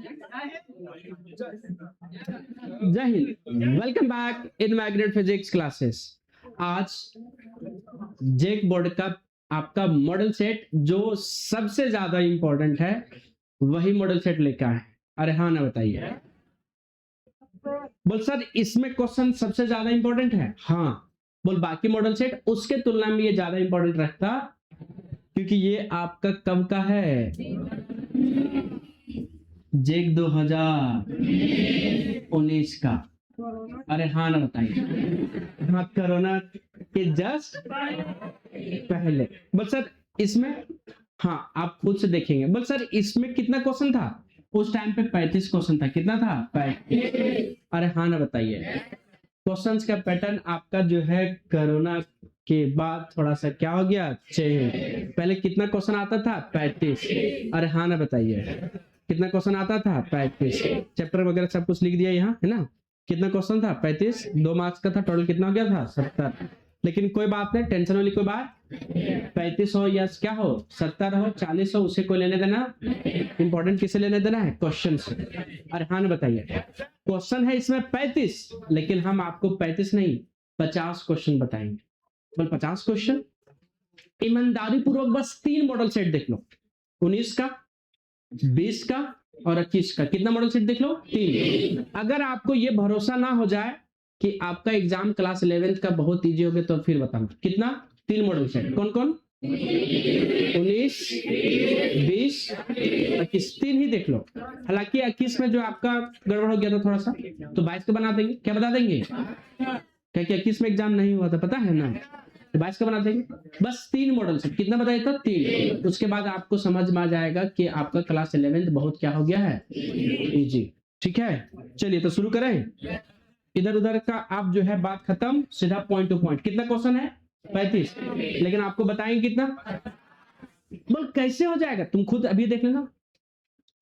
जय Hind, welcome back in magnet physics classes. आज जेक board का आपका मॉडल सेट जो सबसे ज्यादा इंपॉर्टेंट है वही मॉडल सेट लेकर आए। अरे हाँ ना, बताइए। बोल सर इसमें क्वेश्चन सबसे ज्यादा इंपॉर्टेंट है। हाँ बोल, बाकी मॉडल सेट उसके तुलना में ये ज्यादा इंपॉर्टेंट रखता क्योंकि ये आपका कब का है, जेक 2019 का। अरे हाँ ना, बताइए। हाँ, कोरोना के जस्ट पहले। बस सर इसमें, हाँ आप खुद से देखेंगे। बस सर इसमें कितना क्वेश्चन था उस टाइम पे? 35 क्वेश्चन था। कितना था? 35। अरे हाँ ना, बताइए। क्वेश्चंस का पैटर्न आपका जो है कोरोना के बाद थोड़ा सा क्या हो गया, चेंज। पहले कितना क्वेश्चन आता था? 35। अरे हाँ ना, बताइए। कितना क्वेश्चन आता था? 35। चैप्टर वगैरह सब कुछ लिख दिया यहाँ, है ना। कितना क्वेश्चन था? 35। 2 मार्क्स का था। टोटल कितना हो गया था? 70। लेकिन कोई बात नहीं, टेंशन वाली कोई बात। 35 हो या क्या हो, 70 हो, 40 हो, उसे कोई लेने देना। इंपॉर्टेंट किसे लेने देना है? क्वेश्चन से। अरे हाँ ना, बताइए। क्वेश्चन है इसमें 35, लेकिन हम आपको 35 नहीं 50 क्वेश्चन बताएंगे। बोल 50 क्वेश्चन। ईमानदारी पूर्वक बस 3 मॉडल सेट देख लो, 19 का, 20 का और 21 का। कितना मॉडल सेट देख लो? 3। अगर आपको ये भरोसा ना हो जाए कि आपका एग्जाम क्लास 11th का बहुत इजी हो गया तो फिर बताऊं कितना। 3 मॉडल सेट। कौन कौन? 19, 20, 21। 3 ही देख लो। हालांकि 21 में जो आपका गड़बड़ हो गया था थोड़ा सा, तो 22 का बना देंगे। क्या बता देंगे? क्या 21 में एग्जाम नहीं हुआ था, पता है ना, तो 22 का बना देंगे। बस 3 मॉडल सेट। कितना बताया था? 3। उसके बाद आपको समझ में आ जाएगा कि आपका क्लास 11th बहुत क्या हो गया है, इजी। ठीक है, चलिए तो शुरू करें। इधर उधर का आप जो है बात खत्म, सीधा पॉइंट टू पॉइंट। कितना क्वेश्चन है? 35। लेकिन आपको बताएंगे कितना। बोल कैसे हो जाएगा, तुम खुद अभी देख लेना।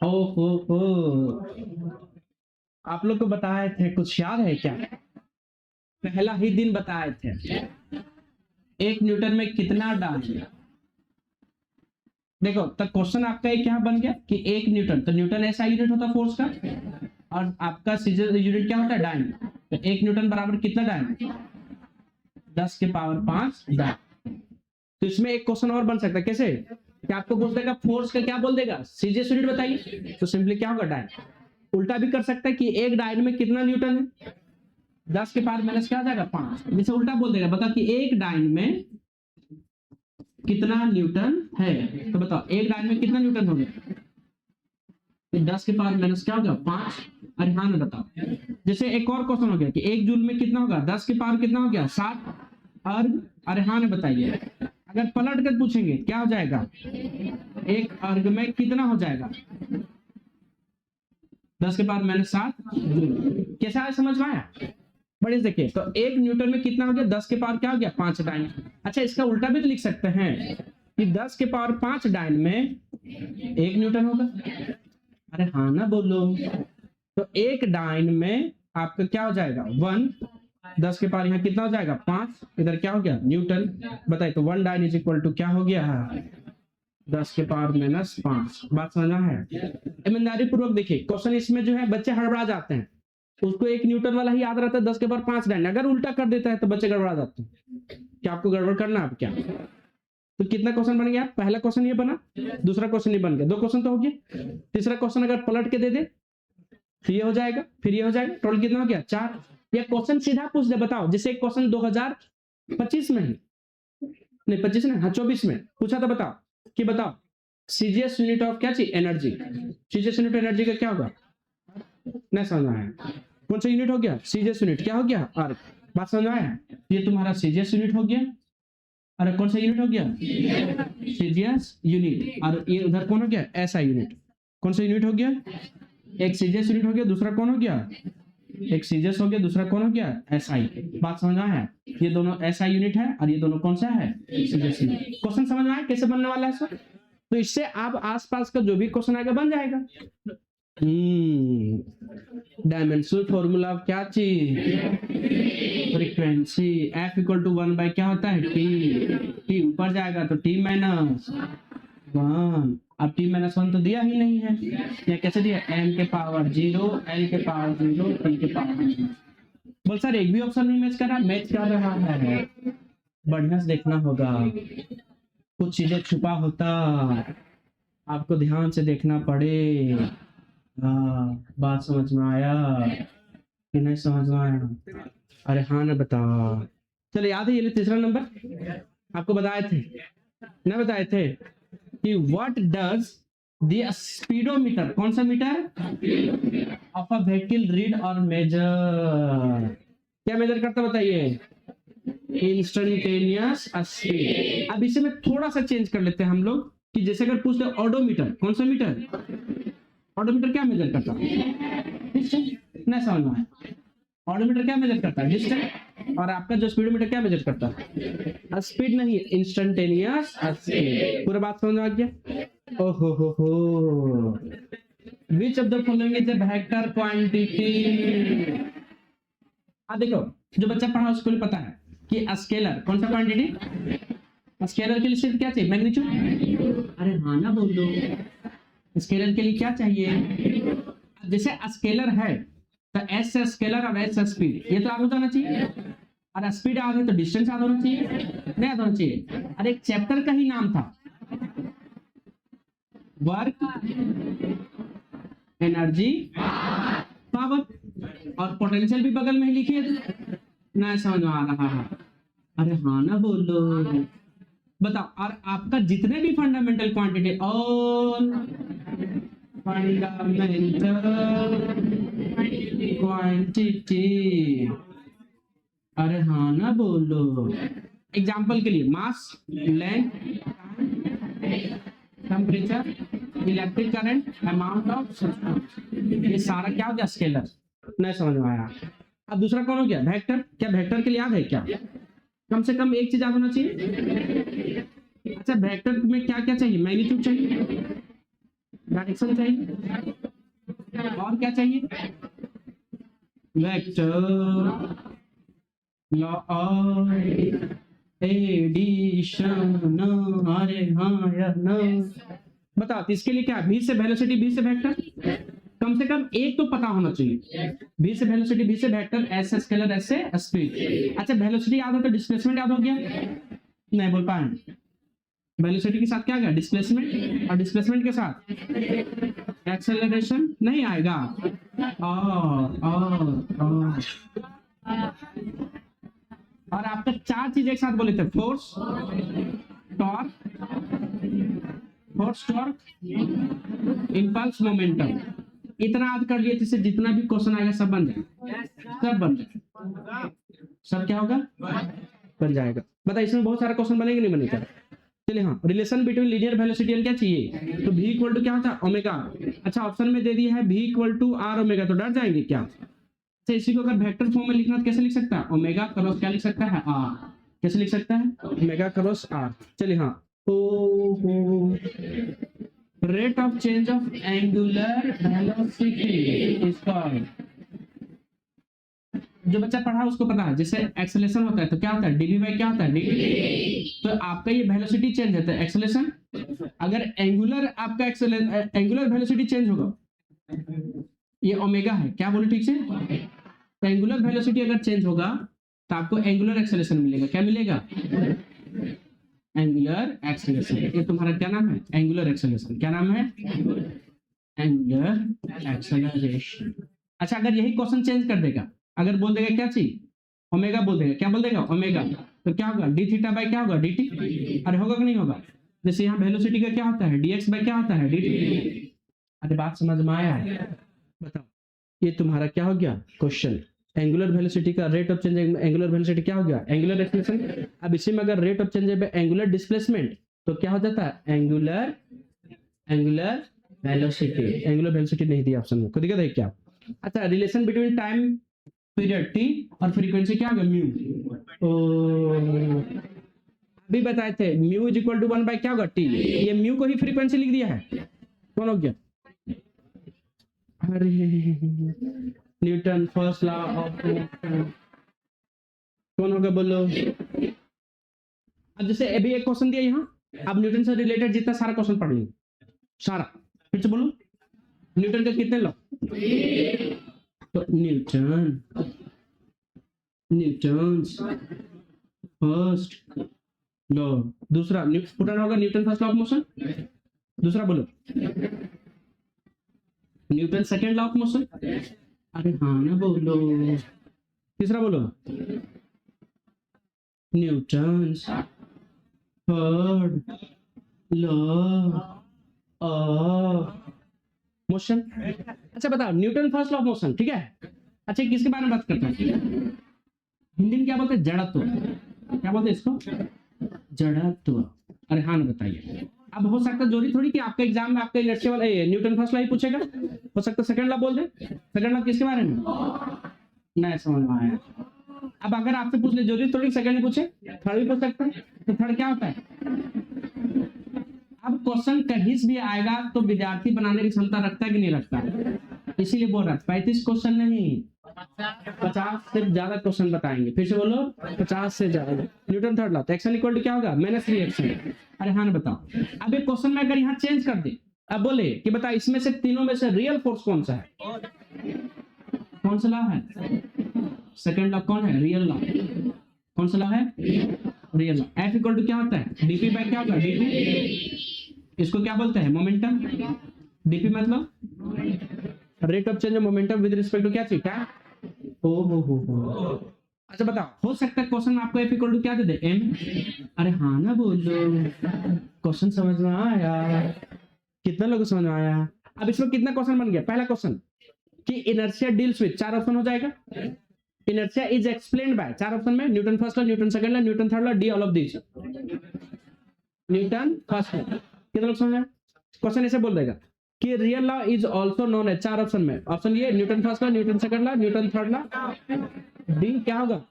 हो आप लोग को बताए थे, कुछ याद है क्या? पहला ही दिन बताए थे। 1 न्यूटन में कितना डाल। देखो तो क्वेश्चन आपका एक क्या बन गया कि 1 न्यूटन, तो न्यूटन ऐसा यूनिट होता फोर्स का, और आपका सीजर यूनिट क्या होता है? डाइन। तो 1 न्यूटन बराबर कितना डाइन? 10 के पावर 5 डाइन। तो इसमें एक क्वेश्चन और बन सकता है। कैसे? कि आपको पूछ देगा फोर्स का क्या बोल देगा, सीजीएस यूनिट बताइए, तो सिंपली क्या होगा? डाइन। उल्टा भी कर सकता है कि एक डाइन में कितना न्यूटन है, 10 के पावर माइनस क्या आ जाएगा? 5। जैसे उल्टा बोल देगा, बता कि एक डाइन में कितना न्यूटन है, तो बताओ एक डाइन में कितना न्यूटन हो गया? 10 के पावर माइनस क्या होगा? 5। अरे हाँ ना, बताओ। जैसे एक और क्वेश्चन हो गया कि 1 जूल में कितना होगा, 10 के पावर कितना हो गया? 7 अर्ग। अरे हाँ ना, बताइए। अगर पलट कर पूछेंगे क्या हो जाएगा? 1 अर्ग में कितना हो जाएगा? 10 के पावर माइनस 7 जूल। कैसा है, समझ में आया? बड़े देखिए, तो 1 न्यूटन में कितना हो गया? 10 के पावर क्या हो गया? 5 डाइन। अच्छा, इसका उल्टा भी तो लिख सकते हैं कि 10 के पावर 5 डाइन में 1 न्यूटन होगा। अरे हाँ ना, बोलो। तो 1 डाइन में आपका क्या हो जाएगा? 1। 10 के पावर यहाँ कितना हो जाएगा? 5। इधर क्या हो गया? न्यूटन। बताइए, तो 1 डाइन इज इक्वल टू क्या हो गया? 10 के पावर माइनस 5। बात समझना है? ईमानदारी पूर्वक देखिए, क्वेश्चन इसमें जो है बच्चे हड़बड़ा जाते हैं, उसको 1 न्यूटन वाला ही याद रहता है, 10 के पावर 5 डाइन। अगर उल्टा कर देता है तो बच्चे गड़बड़ा जाते हैं। क्या आपको गड़बड़ करना है? क्या? तो कितना क्वेश्चन बन गया? पहला क्वेश्चन ये बना, दूसरा क्वेश्चन ये बन गया, 2 क्वेश्चन तो हो गया। तीसरा क्वेश्चन अगर पलट के दे दे फिर ये हो जाएगा, फिर ये हो जाएगा। टोटल कितना हो गया? 4। ये क्वेश्चन सीधा पूछ दे, बताओ। जैसे एक क्वेश्चन 2025 में ही, नहीं 25 नहीं, हाँ 24 में पूछा था। बताओ कि बताओ सीजीएस यूनिट ऑफ क्या चीज? एनर्जी। सीजीएस यूनिट एनर्जी का क्या होगा? नहीं समझ में आया? कौन सा यूनिट हो गया? CGS unit. क्या हो गया? अर्ग। बात समझ में आया? ये तुम्हारा सीजीएस यूनिट हो गया। अरे कौन सा यूनिट हो गया? CGS unit. और ये उधर कौन हो गया? SI unit. कौन सा यूनिट हो गया? एक सीजीएस यूनिट हो गया, दूसरा कौन हो गया? एक सीजीएस हो गया, दूसरा कौन हो गया? एसआई। बात समझ में आया? ये दोनों एसआई यूनिट है और ये दोनों कौन सा है? CGS unit. क्वेश्चन समझ में आया कैसे बनने वाला है सर? तो इससे आप आसपास का जो भी क्वेश्चन आएगा बन जाएगा। डायमेंशनल फॉर्मूला ऑफ क्या चीज? Frequency. F equal to 1 by क्या होता है? T। T ऊपर जाएगा तो T माइनस 1। अब t-1 तो दिया ही नहीं है, या कैसे दिया, m के पावर 0, l के पावर 0, t के पावर 0। बोल सर एक भी ऑप्शन नहीं मैच कर रहा, मैच कर रहा है, बढ़िया से देखना होगा, कुछ चीजें छुपा होता, आपको ध्यान से देखना पड़े। हाँ, बात समझ में आया कि नहीं समझ में आया? अरे हाँ ना बता। चलो याद है ये तीसरा नंबर आपको बताए थे ना, बताए थे कि व्हाट डज द स्पीडोमीटर, कौन सा meter of a vehicle read और मेजर, क्या मेजर करता बताइए, इंस्टेंटेनियस स्पीड। अब इसे में थोड़ा सा चेंज कर लेते हैं हम लोग कि जैसे अगर पूछते हैं ऑडोमीटर, कौन सा मीटर, ऑडोमीटर क्या मेजर करता है, डिस्टेंस, नहीं समझ में आया, ऑडोमीटर क्या मेजर करता है, डिस्टेंस, और आपका जो स्पीडोमीटर क्या मेजर करता है, स्पीड नहीं, इंस्टेंटेनियस स्पीड। पूरा बात समझ में आ गया? ओहो हो, which of the following is a vector quantity. देखो जो बच्चा पढ़ा उसको भी पता है कि स्केलर कौन सा क्वांटिटी, स्केलर के लिए सिर्फ क्या चाहिए, मैग्नीट्यूड। अरे हाँ ना बोल दो, स्केलर के लिए क्या चाहिए, जैसे स्केलर है तो एस से स्केलर और एस से स्पीड, ये तो याद होना चाहिए, और स्पीड याद है तो डिस्टेंस याद होना चाहिए, नहीं याद होना चाहिए। अरे एक चैप्टर का ही नाम था, वर्क, एनर्जी, पावर, और पोटेंशियल भी बगल में ही लिखिए, ना समझ में आ रहा है? अरे हाँ ना बोलो, बताओ। और आपका जितने भी fundamental quantity, all fundamental quantity, अरे हाँ ना बोलो। एग्जाम्पल के लिए mass, length, temperature, electric current, amount of substance, ये सारा क्या हो गया, स्केलर। नहीं समझ में आया? अब दूसरा कौन हो गया, वेक्टर। क्या वेक्टर के लिए याद है क्या, कम से कम एक चीज याद होना चाहिए। अच्छा वेक्टर में क्या क्या चाहिए, मैग्नीट्यूड चाहिए, डायरेक्शन चाहिए, और क्या चाहिए, वेक्टर, लॉ ऑफ एडिशन। अरे हाँ यार ना, बताओ इसके लिए क्या, भी से वेलोसिटी, भी से वेक्टर, कम से कम एक तो पता होना चाहिए, भी से वेलोसिटी, भी से वेक्टर, एस से स्केलर, एस से स्पीड। अच्छा वेलोसिटी याद है तो डिस्प्लेसमेंट याद हो गया, नहीं बोल पाए, वेलोसिटी के साथ क्या गया, डिस्प्लेसमेंट, और डिस्प्लेसमेंट के साथ एक्सेलरेशन नहीं आएगा, और आपका चार चीज एक साथ बोले थे, फोर्स, टॉर्क, इंपल्स, मोमेंटम। इतना याद कर लिए जिससे जितना भी क्वेश्चन आएगा सब बन जाएगा, सब बन जाएगा, सब क्या होगा, बन जाएगा। बता इसमें बहुत सारा क्वेश्चन बनेंगे, नहीं बनेगा? चलिए हाँ, relation between linear velocity and क्या चाहिए, तो v इक्वल टू क्या होता है, ओमेगा। अच्छा ऑप्शन में दे दिया है v equal to R omega, तो डर जाएंगे क्या? अच्छा इसी को अगर वेक्टर फॉर्म में लिखना तो कैसे लिख सकता है, ओमेगा क्रॉस क्या लिख सकता है, आर। कैसे लिख सकता है, ओमेगा क्रॉस आर। चलिए हाँ, rate of change of angular velocity is called, जो बच्चा पढ़ा उसको पता है, जैसे एक्सेलरेशन होता है तो क्या होता है, डीवी बाई क्या होता है, डी। तो आपका ये वेलोसिटी चेंज होता है एक्सेलरेशन, अगर एंगुलर आपका एंगुलर वेलोसिटी चेंज होगा, ये ओमेगा है, क्या बोले ठीक से, तो एंगुलर वेलोसिटी अगर चेंज होगा तो आपको एंगुलर एक्सेलरेशन मिलेगा, क्या मिलेगा, एंगुलर एक्सेलरेशन। ये तुम्हारा क्या नाम है, एंगुलर एक्सेलरेशन। क्या नाम है, एंगुलर एक्सेलरेशन। अच्छा अगर यही क्वेश्चन चेंज कर देगा, अगर बोल देगा क्या चीज, ओमेगा बोल देगा, क्या बोल देगा, ओमेगा, तो क्या होगा, डी थीटा बाई क्या होगा, डी टी। अरे होगा कि नहीं होगा? जैसे यहाँ वेलोसिटी का क्या होता है, डीएक्स बाई क्या होता है, डी टी। अरे बात समझ में आया? बताओ ये तुम्हारा क्या हो गया क्वेश्चन, एंगुलर वेलोसिटी का rate of change, angular velocity क्या हो गया, एंगुलर एक्सेलरेशन। अब इसी में अगर रेट ऑफ चेंज है एंगुलर डिस्प्लेसमेंट, तो क्या हो जाता है, एंगुलर वेलोसिटी। एंगुलर वेलोसिटी नहीं दिया ऑप्शन में, खुद दिखा क्या? अच्छा relation between time period T और फ्रीक्वेंसी क्या होगा, म्यू। अभी बताए थे mu is equal to 1 by क्या होगा, टी। ये म्यू को ही फ्रीक्वेंसी लिख दिया है, कौन हो गया, अरे Newton first law of motion, कौन होगा बोलो। अब जैसे अभी एक क्वेश्चन दिया यहाँ, अब न्यूटन से रिलेटेड जितना सारा क्वेश्चन पढ़ लेंगे, सारा। फिर से बोलो, न्यूटन के कितने लॉ? तो न्यूटन फर्स्ट लॉ। दूसरा पुराना होगा Newton first law of motion. दूसरा बोलो, Newton second law of motion. अरे हाँ ना बोलो। तीसरा बोलो, Newton third law of motion. अच्छा बताओ, Newton first law of motion, ठीक है। अच्छा किसके बारे में बात करते हैं? हिंदी में क्या बोलते हैं? जड़त्व। क्या बोलते हैं इसको? जड़त्व। अरे हाँ ना बताइए। अब हो सकता है जरूरी थोड़ी कि आपके एग्जाम में आपका इनर्शिया वाला न्यूटन फर्स्ट लॉ ही पूछेगा। हो सकता है सेकंड लॉ बोल दे। सेकंड लॉ किसके बारे में? नहीं समझ में आया। अब अगर आपसे पूछ ले, जरूरी थोड़ी सेकंड ही पूछे, थर्ड भी पूछ सकता है। तो थर्ड क्या होता है? अब क्वेश्चन कहीं से भी आएगा तो विद्यार्थी बनाने की क्षमता रखता है कि नहीं रखता? इसीलिए बोल रहा है 35 क्वेश्चन नहीं, 50 से ज्यादा क्वेश्चन बताएंगे। फिर से बोलो, 50 से ज्यादा। न्यूटन थर्ड लॉ, तो एक्शन इक्वल टू क्या होगा? Minus reaction. अरे हाँ ना बताओ। अब एक क्वेश्चन में अगर यहाँ चेंज कर दे, अब बोले कि बता इसमें से तीनों में से रियल फोर्स कौन सा है? कौन सा लॉ है? Second law. कौन है? Real law. कौन सा लॉ है? Real law. F equal to क्या होता है? डीपी बाय क्या होगा? डीपी। इसको क्या बोलते हैं? मोमेंटम। डीपी मतलब rate of change of momentum with respect to क्या चीज? क्या? हो। अच्छा बताओ, हो सकता है क्वेश्चन आपको एफ इक्वल टू क्या दे दे? एम। अरे हाँ ना बोलो। क्वेश्चन समझ में आया? कितना लोगों को समझ में आया? अब इसमें कितना क्वेश्चन बन गया? पहला क्वेश्चन कि इनर्शिया डील्स विद, 4 ऑप्शन हो जाएगा। Inertia is explained by, 4 option में Newton first law, Newton second law, Newton third law, D all of this. Newton first law. कितना लोग समझ में? क्वेश्चन ऐसे बोल देगा कि real law is also known है, 4 ऑप्शन में। ऑप्शन ये Newton first law, Newton second law, Newton third law, D क्या होगा?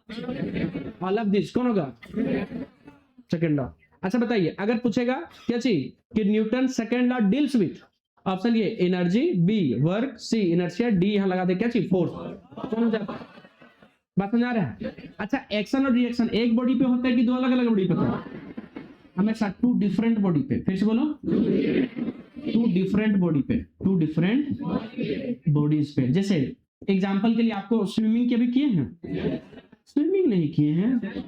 All of this. कौन होगा? Second law. अच्छा बताइए, अगर पूछेगा क्या चीज कि Newton second law deals with, option ये एनर्जी, बी वर्क, सी इनर्शिया, डी यहां लगा दे क्या चीज? फोर्स। कौन हो जाता? बात समझ आ रहा है? अच्छा एक्शन और रिएक्शन एक बॉडी पे होता है कि दो अलग अलग बॉडी पे होता है? हमेशा 2 डिफरेंट बॉडी पे। फिर से बोलो, 2 डिफरेंट बॉडी पे, 2 डिफरेंट बॉडीज पे। जैसे एग्जांपल के लिए आपको स्विमिंग के भी किए हैं? स्विमिंग नहीं किए हैं?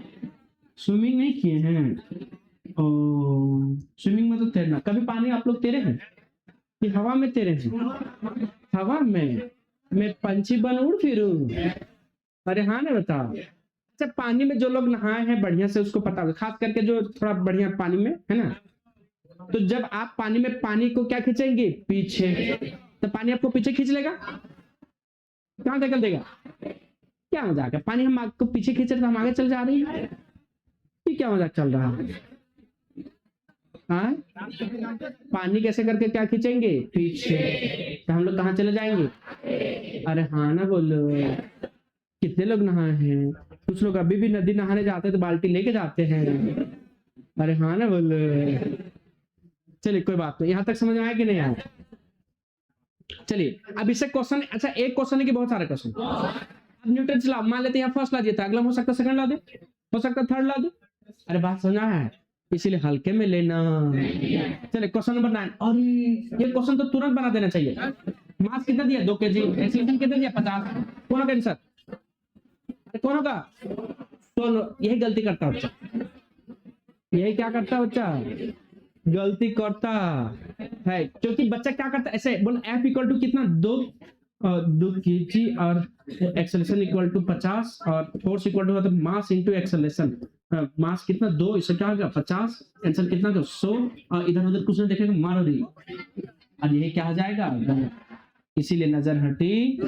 स्विमिंग नहीं किए हैं? ओ स्विमिंग में तो तैरना। कभी पानी आप लोग तैरे हैं कि हवा में तैरे हैं? हवा में मैं पंछी बन उड़ फिरूं? अरे हाँ ना बता। अच्छा पानी में जो लोग नहाए हैं बढ़िया से उसको पता होगा, खास करके जो थोड़ा बढ़िया पानी में है ना। तो जब आप पानी में पानी को क्या खींचेंगे? पीछे। तो पानी आपको पीछे खींच लेगा? कहां धकेल देगा? क्या मजाक है? पानी हम आपको पीछे खींच रहे तो हम आगे चल जा रही है? ये क्या मजाक चल रहा है? हाँ? पानी कैसे करके क्या खींचेंगे? पीछे। तो हम लोग कहाँ चले जाएंगे? अरे हाँ ना बोलो। कितने लोग नहाए हैं? कुछ लोग अभी भी नदी नहाने जाते हैं तो बाल्टी लेके जाते हैं। अरे हाँ ना बोलो। चलिए कोई बात नहीं, यहां तक समझ में आया कि नहीं आया? चलिए अब इससे क्वेश्चन, अच्छा एक क्वेश्चन है कि बहुत सारे क्वेश्चन। अब न्यूटन लॉ मान लेते हैं, यहाँ फर्स्ट लॉ दिया था, अगला हो सकता है सेकंड लॉ दे, हो सकता है थर्ड लॉ दे। अरे बात समझा है? इसीलिए हल्के में लेना। चलिए क्वेश्चन नंबर 9। और ये क्वेश्चन तो तुरंत बना देना चाहिए। मास कितना दिया? 2 kg। एक्सीलरेशन कितना दिया? 50। कौन होगा आंसर? कौन होगा? तो यही गलती करता बच्चा। यही क्या करता बच्चा? गलती करता है। क्योंकि बच्चा क्या करता है ऐसे बोल, एफ इक्वल टू कितना? 2 kg और एक्सेलरेशन इक्वल टू 50 और फोर्स इक्वल टू मतलब मास इनटू एक्सेलरेशन। मास कितना? 2, इससे क्या होगा? 50। आंसर कितना? 100। और इधर उधर कुछ नहीं देखेगा, मार रही। और यही क्या हो जाएगा? इसीलिए नजर हटी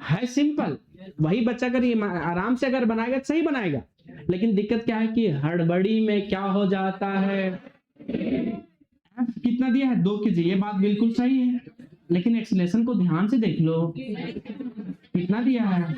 है। सिंपल। वही बच्चा अगर आराम से अगर बनाएगा सही बनाएगा, लेकिन दिक्कत क्या है कि हड़बड़ी में क्या हो जाता है। एफ कितना दिया है? 2 kg। ये बात बिल्कुल सही है, लेकिन एक्सेलरेशन को ध्यान से देख लो कितना दिया है।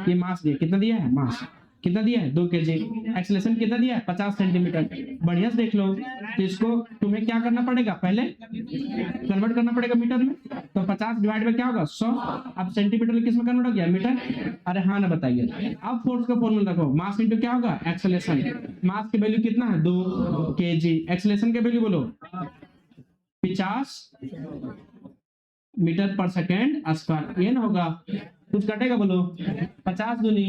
ये मास दिया, कितना दिया है? मास कितना दिया है 2 kg, एक्सेलरेशन कितना दिया है 50 सेंटीमीटर। बढ़िया से देख लो, तो इसको तुम्हें क्या करना पड़ेगा, पहले कन्वर्ट करना पड़ेगा मीटर में, तो 50 डिवाइड में क्या होगा 100। अब सेंटीमीटर किस में कन्वर्ट हो गया, मीटर। अरे हाँ ना बताइए। अब फोर्स का फॉर्मूला रखो, मास इंटू क्या होगा एक्सेलरेशन। मास की वैल्यू कितना है 2 kg, एक्सेलरेशन की वैल्यू बोलो 50 मीटर पर सेकेंड स्क्वायर। ये ना होगा, कुछ कटेगा बोलो, 50 दूनी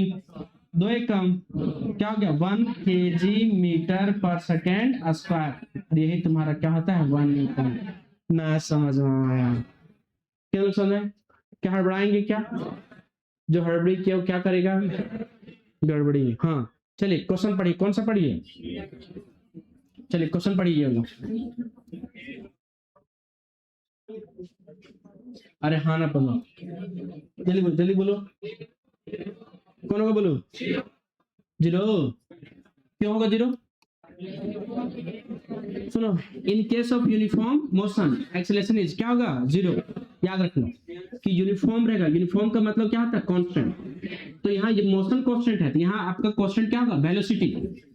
2 एकम क्या हो गया 1 kg मीटर पर सेकेंड स्क्वायर। यही तुम्हारा क्या होता है 1 न्यूटन। ना समझ में आया, क्यों समझे, क्या हड़बड़ाएंगे क्या, जो हड़बड़ी किया वो क्या करेगा, गड़बड़ी। हाँ चलिए क्वेश्चन पढ़िए, कौन सा पढ़िए, चलिए क्वेश्चन पढ़िए। अरे हाँ ना पढ़ो, जल्दी बोलो जल्दी बोलो, कौन होगा बोलो, 0। क्यों होगा 0, सुनो, in case of uniform motion acceleration is क्या होगा 0। याद रखना कि यूनिफॉर्म रहेगा, यूनिफॉर्म का मतलब क्या होता है कांस्टेंट। तो यहाँ मोशन कांस्टेंट है, तो यहाँ आपका कांस्टेंट क्या होगा वेलोसिटी।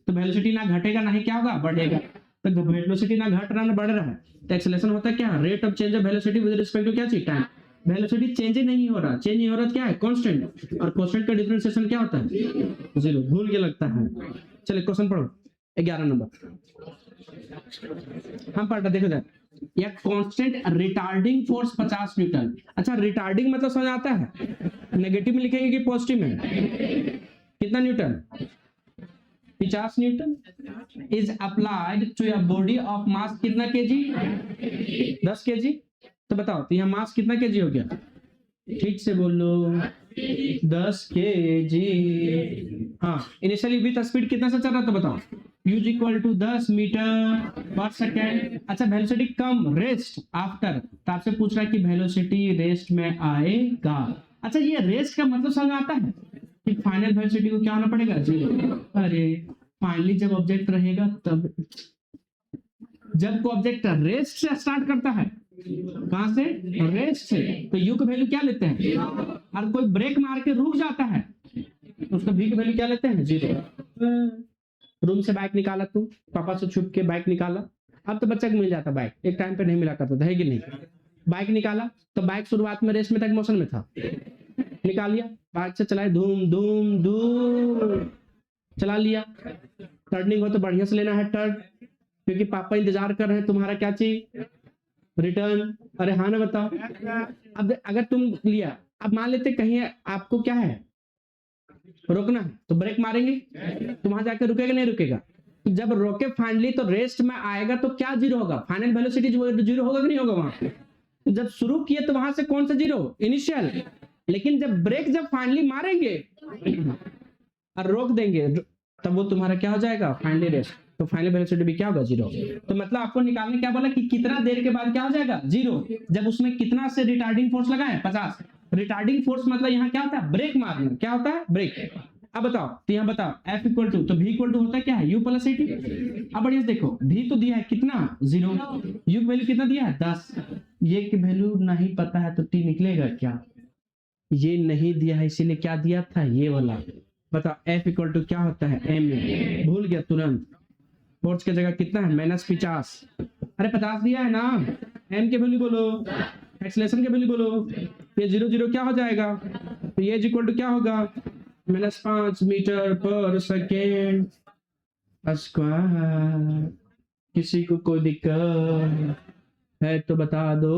तो वेलोसिटी ना घटेगा ना ही क्या होगा बढ़ेगा, तो वेलोसिटी ना घट रहा ना बढ़ रहा है, तो एक्सेलरेशन होता है क्या, rate of change of velocity with respect to क्या चीज टाइम। वेलोसिटी चेंज ही नहीं हो रहा, चेंज नहीं हो रहा, क्या है कांस्टेंट, और कांस्टेंट का डिफरेंशिएशन क्या होता है 0। भूल के लगता है। चलिए क्वेश्चन पढ़ो 11 नंबर हम पढ़ रहे, देखो जाए, या कांस्टेंट रिटार्डिंग फोर्स 50 न्यूटन। अच्छा रिटार्डिंग मतलब समझ आता है, नेगेटिव में लिखेंगे कि पॉजिटिव में, कितना newton 50 newton is applied to a body of mass कितना केजी 10 केजी। तो बताओ तो यहाँ मास कितना केजी हो गया, ठीक से बोलो 10 केजी। हाँ इनिशियली विथ स्पीड कितना से चल रहा था बताओ, u इक्वल टू 10 मीटर पर सेकेंड। अच्छा वेलोसिटी कम रेस्ट आफ्टर, तो आपसे पूछ रहा है कि वेलोसिटी रेस्ट में आएगा। अच्छा ये रेस्ट का मतलब समझ आता है कि फाइनल वेलोसिटी को क्या होना पड़ेगा 0। अरे फाइनली जब ऑब्जेक्ट रहेगा तब, जब ऑब्जेक्ट रेस्ट से स्टार्ट करता है, कहां से रेस्ट से, तो u की वैल्यू क्या लेते हैं, और कोई ब्रेक मार के रुक जाता है तो उसका v की वैल्यू क्या लेते हैं 0। रूम से बाइक निकाला तू, पापा से छुप के बाइक निकाला, अब तो बच्चा को मिल जाता बाइक, एक टाइम पे नहीं मिला करता था, है कि नहीं। बाइक निकाला तो बाइक शुरुआत में रेस में तक मोशन में था, निकाल लिया, बाइक से चलाए धूम धूम धूम चला लिया, टर्निंग हो तो बढ़िया से लेना है टर्न, क्योंकि पापा इंतजार कर रहे हैं तुम्हारा क्या चीज रिटर्न। अरे हाँ ना बताओ। अब अगर तुम लिया, अब मान लेते कहीं आपको क्या है रोकना है, तो ब्रेक मारेंगे तो वहां जाकर रुकेगा नहीं रुकेगा, जब रोके फाइनली तो रेस्ट में आएगा तो क्या 0 होगा, फाइनल वेलोसिटी 0 होगा कि नहीं होगा वहां। तो जब शुरू किए तो वहां से कौन सा 0 इनिशियल, लेकिन जब ब्रेक जब फाइनली मारेंगे और रोक देंगे तब वो तुम्हारा क्या हो जाएगा फाइनली रेस्ट, तो फाइनल वेलोसिटी भी क्या होगा 0। तो मतलब आपको निकालने क्या बोला कि कितना देर के बाद क्या हो जाएगा 0, जब उसमें कितना से रिटार्डिंग फोर्स लगा है 50। रिटार्डिंग फोर्स मतलब यहाँ क्या होता है ब्रेक मारना, क्या होता है ब्रेक। अब बताओ तो यहाँ बताओ F इक्वल टू, तो V इक्वल टू होता है क्या है U प्लस AT। अब बढ़िया देखो V तो दिया है कितना 0, U की वैल्यू कितना दिया है 10, ये की वैल्यू नहीं पता है तो T निकलेगा क्या, ये नहीं दिया है इसीलिए क्या दिया था ये वाला। बताओ F इक्वल टू क्या होता है M, भूल गया तुरंत, फोर्स की जगह कितना है -50। अरे 50 दिया है ना, M की वैल्यू बोलो, एक्सेलरेशन की वैल्यू बोलो, ये 0 0 क्या हो जाएगा, तो ये इक्वल टू क्या होगा -5 मीटर पर सेकेंड स्क्वायर। किसी को कोई दिक्कत है तो बता दो।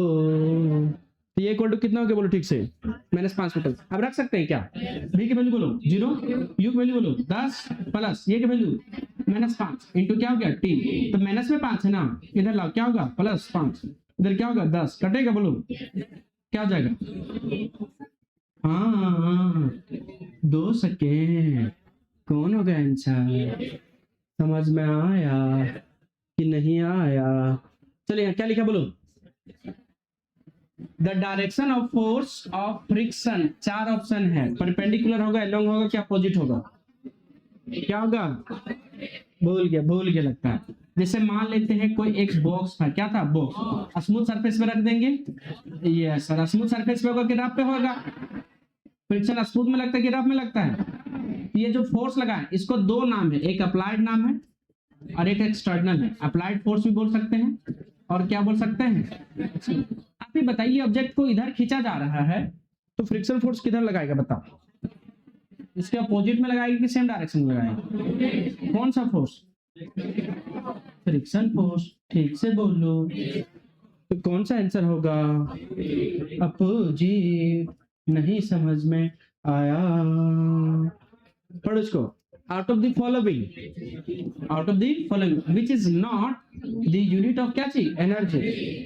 तो ये इक्वल टू कितना हो गया बोलो ठीक से -5 मीटर। अब रख सकते हैं क्या, v की वैल्यू बोलो 0, u की वैल्यू बोलो 10 प्लस ये की वैल्यू -5 इंटू क्या हो गया t, तो माइनस में 5 है ना, इधर लाओ क्या होगा +5, इधर क्या होगा 10, कटेगा बोलो क्या हो जाएगा, हाँ 2 सेकेंड। कौन होगा आंसर, समझ में आया कि नहीं आया। चलिए क्या लिखा बोलो, the direction of force of friction, 4 option है, परपेंडिकुलर होगा, एलोंग होगा, क्या अपोजिट होगा, क्या होगा भूल गया लगता है। जैसे मान लेते हैं कोई एक बॉक्स था, क्या था बॉक्स, स्मूथ सरफेस पे रख देंगे, ये सर स्मूथ सरफेस पे होगा कि रफ पे होगा, फ्रिक्शन स्मूथ में लगता है कि रफ में लगता है, ये जो फोर्स लगा है इसको दो नाम है, एक अप्लाइड नाम है और एक एक्सटर्नल है। अप्लाइड फोर्स भी बोल सकते हैं और क्या बोल सकते हैं। आप ही बताइए, ऑब्जेक्ट को इधर खींचा जा रहा है तो फ्रिक्शन फोर्स किधर लगाएगा बताओ, इसके अपोजिट में लगाएगा कि सेम डायरेक्शन में लगाएगा? कौन सा फोर्स? Friction force. ठीक से बोलो, तो कौन सा आंसर होगा? अपोजिट। नहीं समझ में आया? पढ़ो इसको। Out of the following, out of the following which is not the unit of क्या चीज? एनर्जी।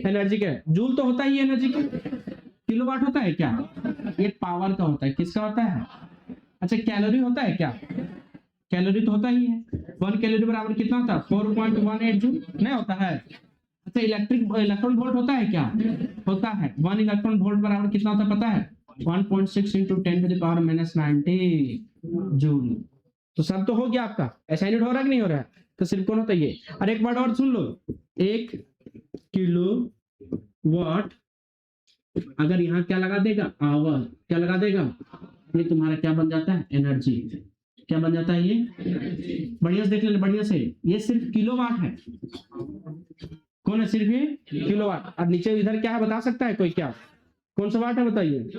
एनर्जी क्या है? जूल तो होता ही है एनर्जी का। किलोवाट होता है क्या? ये पावर का होता है। किसका होता है? अच्छा, कैलोरी होता है क्या? कैलोरी तो होता ही है। 1 कैलोरी बराबर कितना होता है? 4.18 जूल। नहीं होता है? अच्छा, इलेक्ट्रॉन वोल्ट होता है क्या? होता है। 1 इलेक्ट्रॉन वोल्ट बराबर कितना होता है पता है? 1.6 × 10⁻⁻90 जूल। तो सब तो हो गया आपका। असाइनमेंट हो रहा है कि नहीं हो रहा है? तो सिर्फ कौन होता है ये। और एक बार और सुन लो, 1 किलो वाट अगर यहाँ क्या लगा देगा? आवर। क्या लगा देगा? ये तुम्हारा क्या बन जाता है? एनर्जी। क्या बन जाता है ये? बढ़िया से देख लेना, बढ़िया से। ये सिर्फ किलोवाट है। कौन है? सिर्फ ये किलोवाट। और नीचे इधर क्या है बता सकता है कोई? क्या कौन सा वाट है बताइए?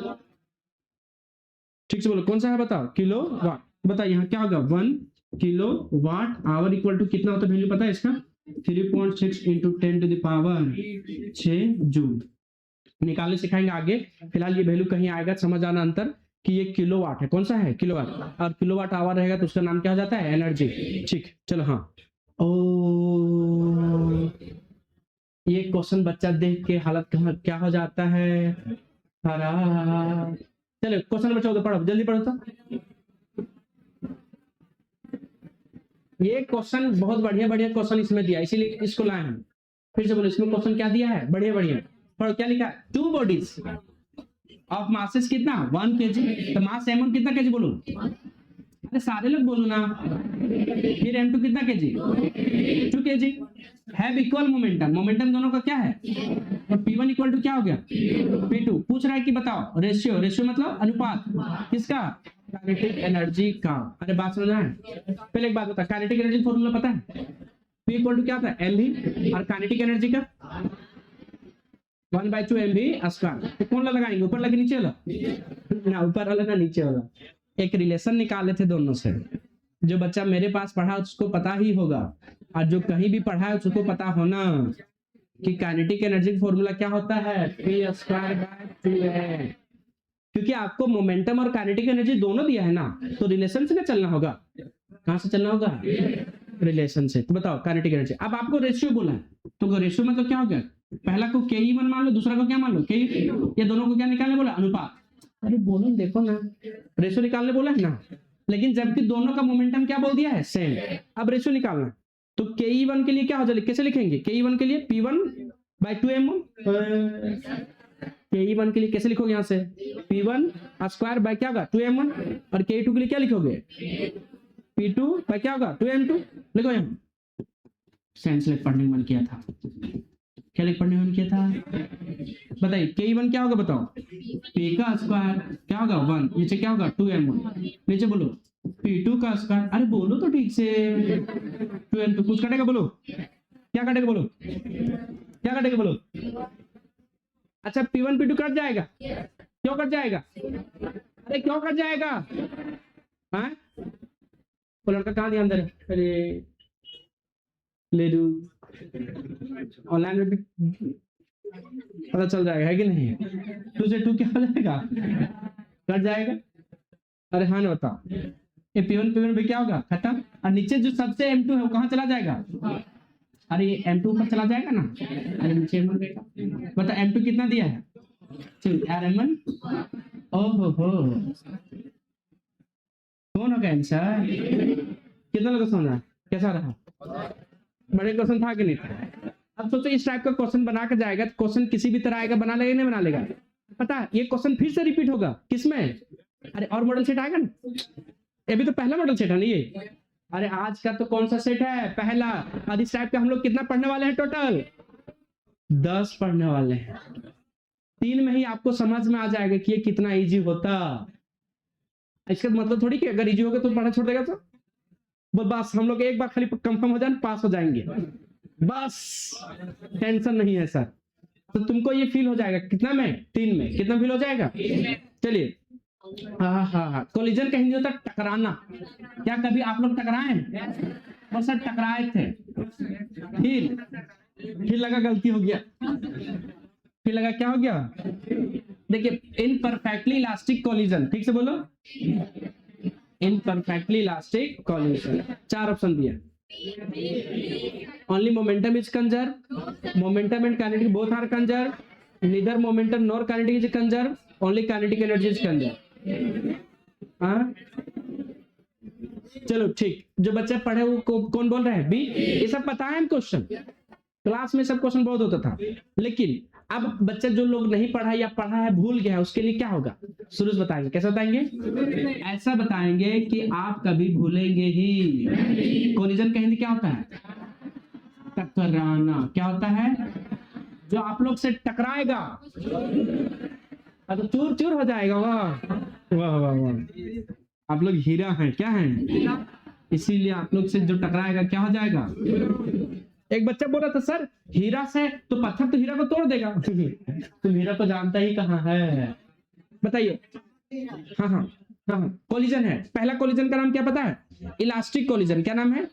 ठीक से बोलो, कौन सा है बताओ? Kilowatt. बताइए यहाँ क्या होगा? 1 kilowatt hour equal to कितना होता है? वैल्यू पता है इसका? 3.6 × 10⁻6 जूल। निकालने सिखाएंगे आगे। फिलहाल ये वैल्यू कहीं आएगा, समझ आना अंतर कि ये किलोवाट है। कौन सा है? किलोवाट। और किलोवाट आवर रहेगा तो उसका नाम क्या हो जाता है? एनर्जी। ठीक, चलो। हाँ, ओ ये क्वेश्चन बच्चा देख के हालत क्या हो जाता है? खराब। चलो क्वेश्चन बच्चा तो पढ़ो, जल्दी पढ़ो। तो ये क्वेश्चन बहुत बढ़िया बढ़िया क्वेश्चन इसमें दिया, इसीलिए इसको लाए हैं। फिर से बोलो, इसमें क्वेश्चन क्या दिया है? बढ़िया बढ़िया पढ़ो। क्या लिखा है? 2 बॉडीज ऑफ मासेस कितना? 1 kg। तो मास m1 कितना kg बोलो? अरे सारे लोग बोलो ना। फिर m2 कितना kg? 2 kg। Have equal momentum. Momentum दोनों का क्या है? और p1 इक्वल टू क्या हो गया? p2। पूछ रहा है कि बताओ रेशियो। रेशियो मतलब अनुपात। किसका? काइनेटिक एनर्जी का। अरे बात समझ रहे हैं? पहले एक बात बता, काइनेटिक एनर्जी फॉर्मूला पता है? p इक्वल टू क्या होता है? mv। और काइनेटिक एनर्जी का 1/2 mv²। तो कौन लगाएंगे? ऊपर लगे नीचे वाला? ना ऊपर वाला ना नीचे वाला। एक रिलेशन निकाले थे दोनों से। जो बच्चा मेरे पास पढ़ा उसको पता ही होगा, और जो कहीं भी पढ़ा है उसको पता होना कि काइनेटिक एनर्जी फॉर्मूला क्या होता है? p²/2m। क्योंकि आपको मोमेंटम और काइनेटिक एनर्जी दोनों दिया है ना, तो रिलेशन से चलना होगा। कहां से चलना होगा? रिलेशन से। तो बताओ काइनेटिक एनर्जी। अब आपको रेशियो बोला है, तो रेशियो मतलब क्या हो गया? पहला को ke1 मान लो, दूसरा को क्या मान लो? ke। ये दोनों को क्या निकालने बोला? अनुपात। अरे बोलो, देखो ना, रेशियो निकालने बोला है ना, लेकिन जबकि दोनों का मोमेंटम क्या बोल दिया है? सेम। अब रेशियो निकालना, तो ke1 के लिए क्या हो जाएगा? कैसे लिखेंगे? ke1 के लिए p1/2m1। ke1 के लिए कैसे लिखोगे? यहाँ से p1² क्या होगा? 2m1। और ke2 के लिए क्या लिखोगे? p2 क्या होगा? 2m2। लिखो यहाँ। साइंस लेट पढ़ने में मन किया था, क्या लिख पढ़ने में मन किया था? बताइए ke1 क्या होगा? बताओ। p का स्क्वायर क्या होगा? 1। नीचे क्या होगा? 2m1। नीचे बोलो p2 का स्क्वायर। अरे बोलो तो ठीक से। 2m2। कुछ कटेगा बोलो? क्या कटेगा बोलो? क्या कटेगा बोलो? अच्छा, p1 p2 कट जाएगा। क्यों कट जाएगा? अरे क्यों कट जाएगा? हाँ, वो लड़का कहाँ ध्यान दे रहा है? अरे ले लू, ऑनलाइन में भी पता चल जाएगा, है कि नहीं? 2 से 2 क्या हो जाएगा? कट जाएगा। अरे हाँ ना, बताओ। ये p1 भी क्या होगा? खत्म। और नीचे जो सबसे m2 है वो कहाँ चला जाएगा? अरे ये m2 ऊपर चला जाएगा ना। अरे नीचे m1 रहेगा। बता m2 कितना दिया है? rm1। ओहो हो, कौन होगा आंसर? कितना लोग समझा? कैसा रहा? बड़े क्वेश्चन था कि नहीं था? अब सोचो इस टाइप का क्वेश्चन बना के जाएगा तो क्वेश्चन किसी भी तरह आएगा, बना लेगा नहीं बना लेगा? पता है ये क्वेश्चन फिर से रिपीट होगा। किसमें? अरे और मॉडल सेट आएगा ना। ये भी तो पहला मॉडल सेट है ना ये। अरे आज का तो कौन सा सेट है? पहला। और इस टाइप का हम लोग कितना पढ़ने वाले हैं? टोटल 10 पढ़ने वाले हैं। 3 में ही आपको समझ में आ जाएगा कि ये कितना इजी होता। इसका मतलब थोड़ी कि अगर इजी होगा तो पढ़ा छोड़ देगा तो बस हम लोग एक बार खाली कंफर्म हो जाए पास हो जाएंगे, बस टेंशन नहीं है सर। तो तुमको ये फील हो जाएगा कितना में 3 में कितना फील हो जाएगा। चलिए हाँ हाँ हाँ, कोलिजन का हिंदी होता है टकराना। क्या कभी आप लोग टकराए हैं? बस सर टकराए थे, फिर लगा गलती हो गया, फिर लगा क्या हो गया। देखिए इनपरफेक्टली इलास्टिक कोलिजन, ठीक से बोलो, इनपरफेक्टली इलास्टिक कोलिजन। 4 ऑप्शन दिया। Only momentum is conserve, momentum and kinetic both are conserve, neither momentum nor kinetic is conserve, only kinetic energy is conserve. हाँ चलो ठीक, जो बच्चे पढ़े वो कौन बोल रहे हैं बी। ये सब पता है क्वेश्चन, क्लास में सब क्वेश्चन बहुत होता था, लेकिन अब बच्चे जो लोग नहीं पढ़ा या पढ़ा है भूल गया है उसके लिए क्या होगा, शुरू से बताएंगे। कैसे बताएंगे? ऐसा बताएंगे कि आप कभी भूलेंगे ही। कोलिजन का हिंदी क्या होता है? टकराना। क्या होता है? जो आप लोग से टकराएगा तो चूर चूर हो जाएगा। वाह वाह वाह वाह, आप लोग हीरा हैं, क्या हैं, इसीलिए आप लोग से जो टकराएगा क्या हो जाएगा। एक बच्चा बोल रहा था सर हीरा से तो पत्थर तो हीरा को तोड़ देगा। तुम हीरा को जानता ही कहाँ है, बताइए। हाँ हाँ हाँ, कोलिजन है। पहला कोलिजन का नाम क्या पता है? Elastic collision. क्या नाम है?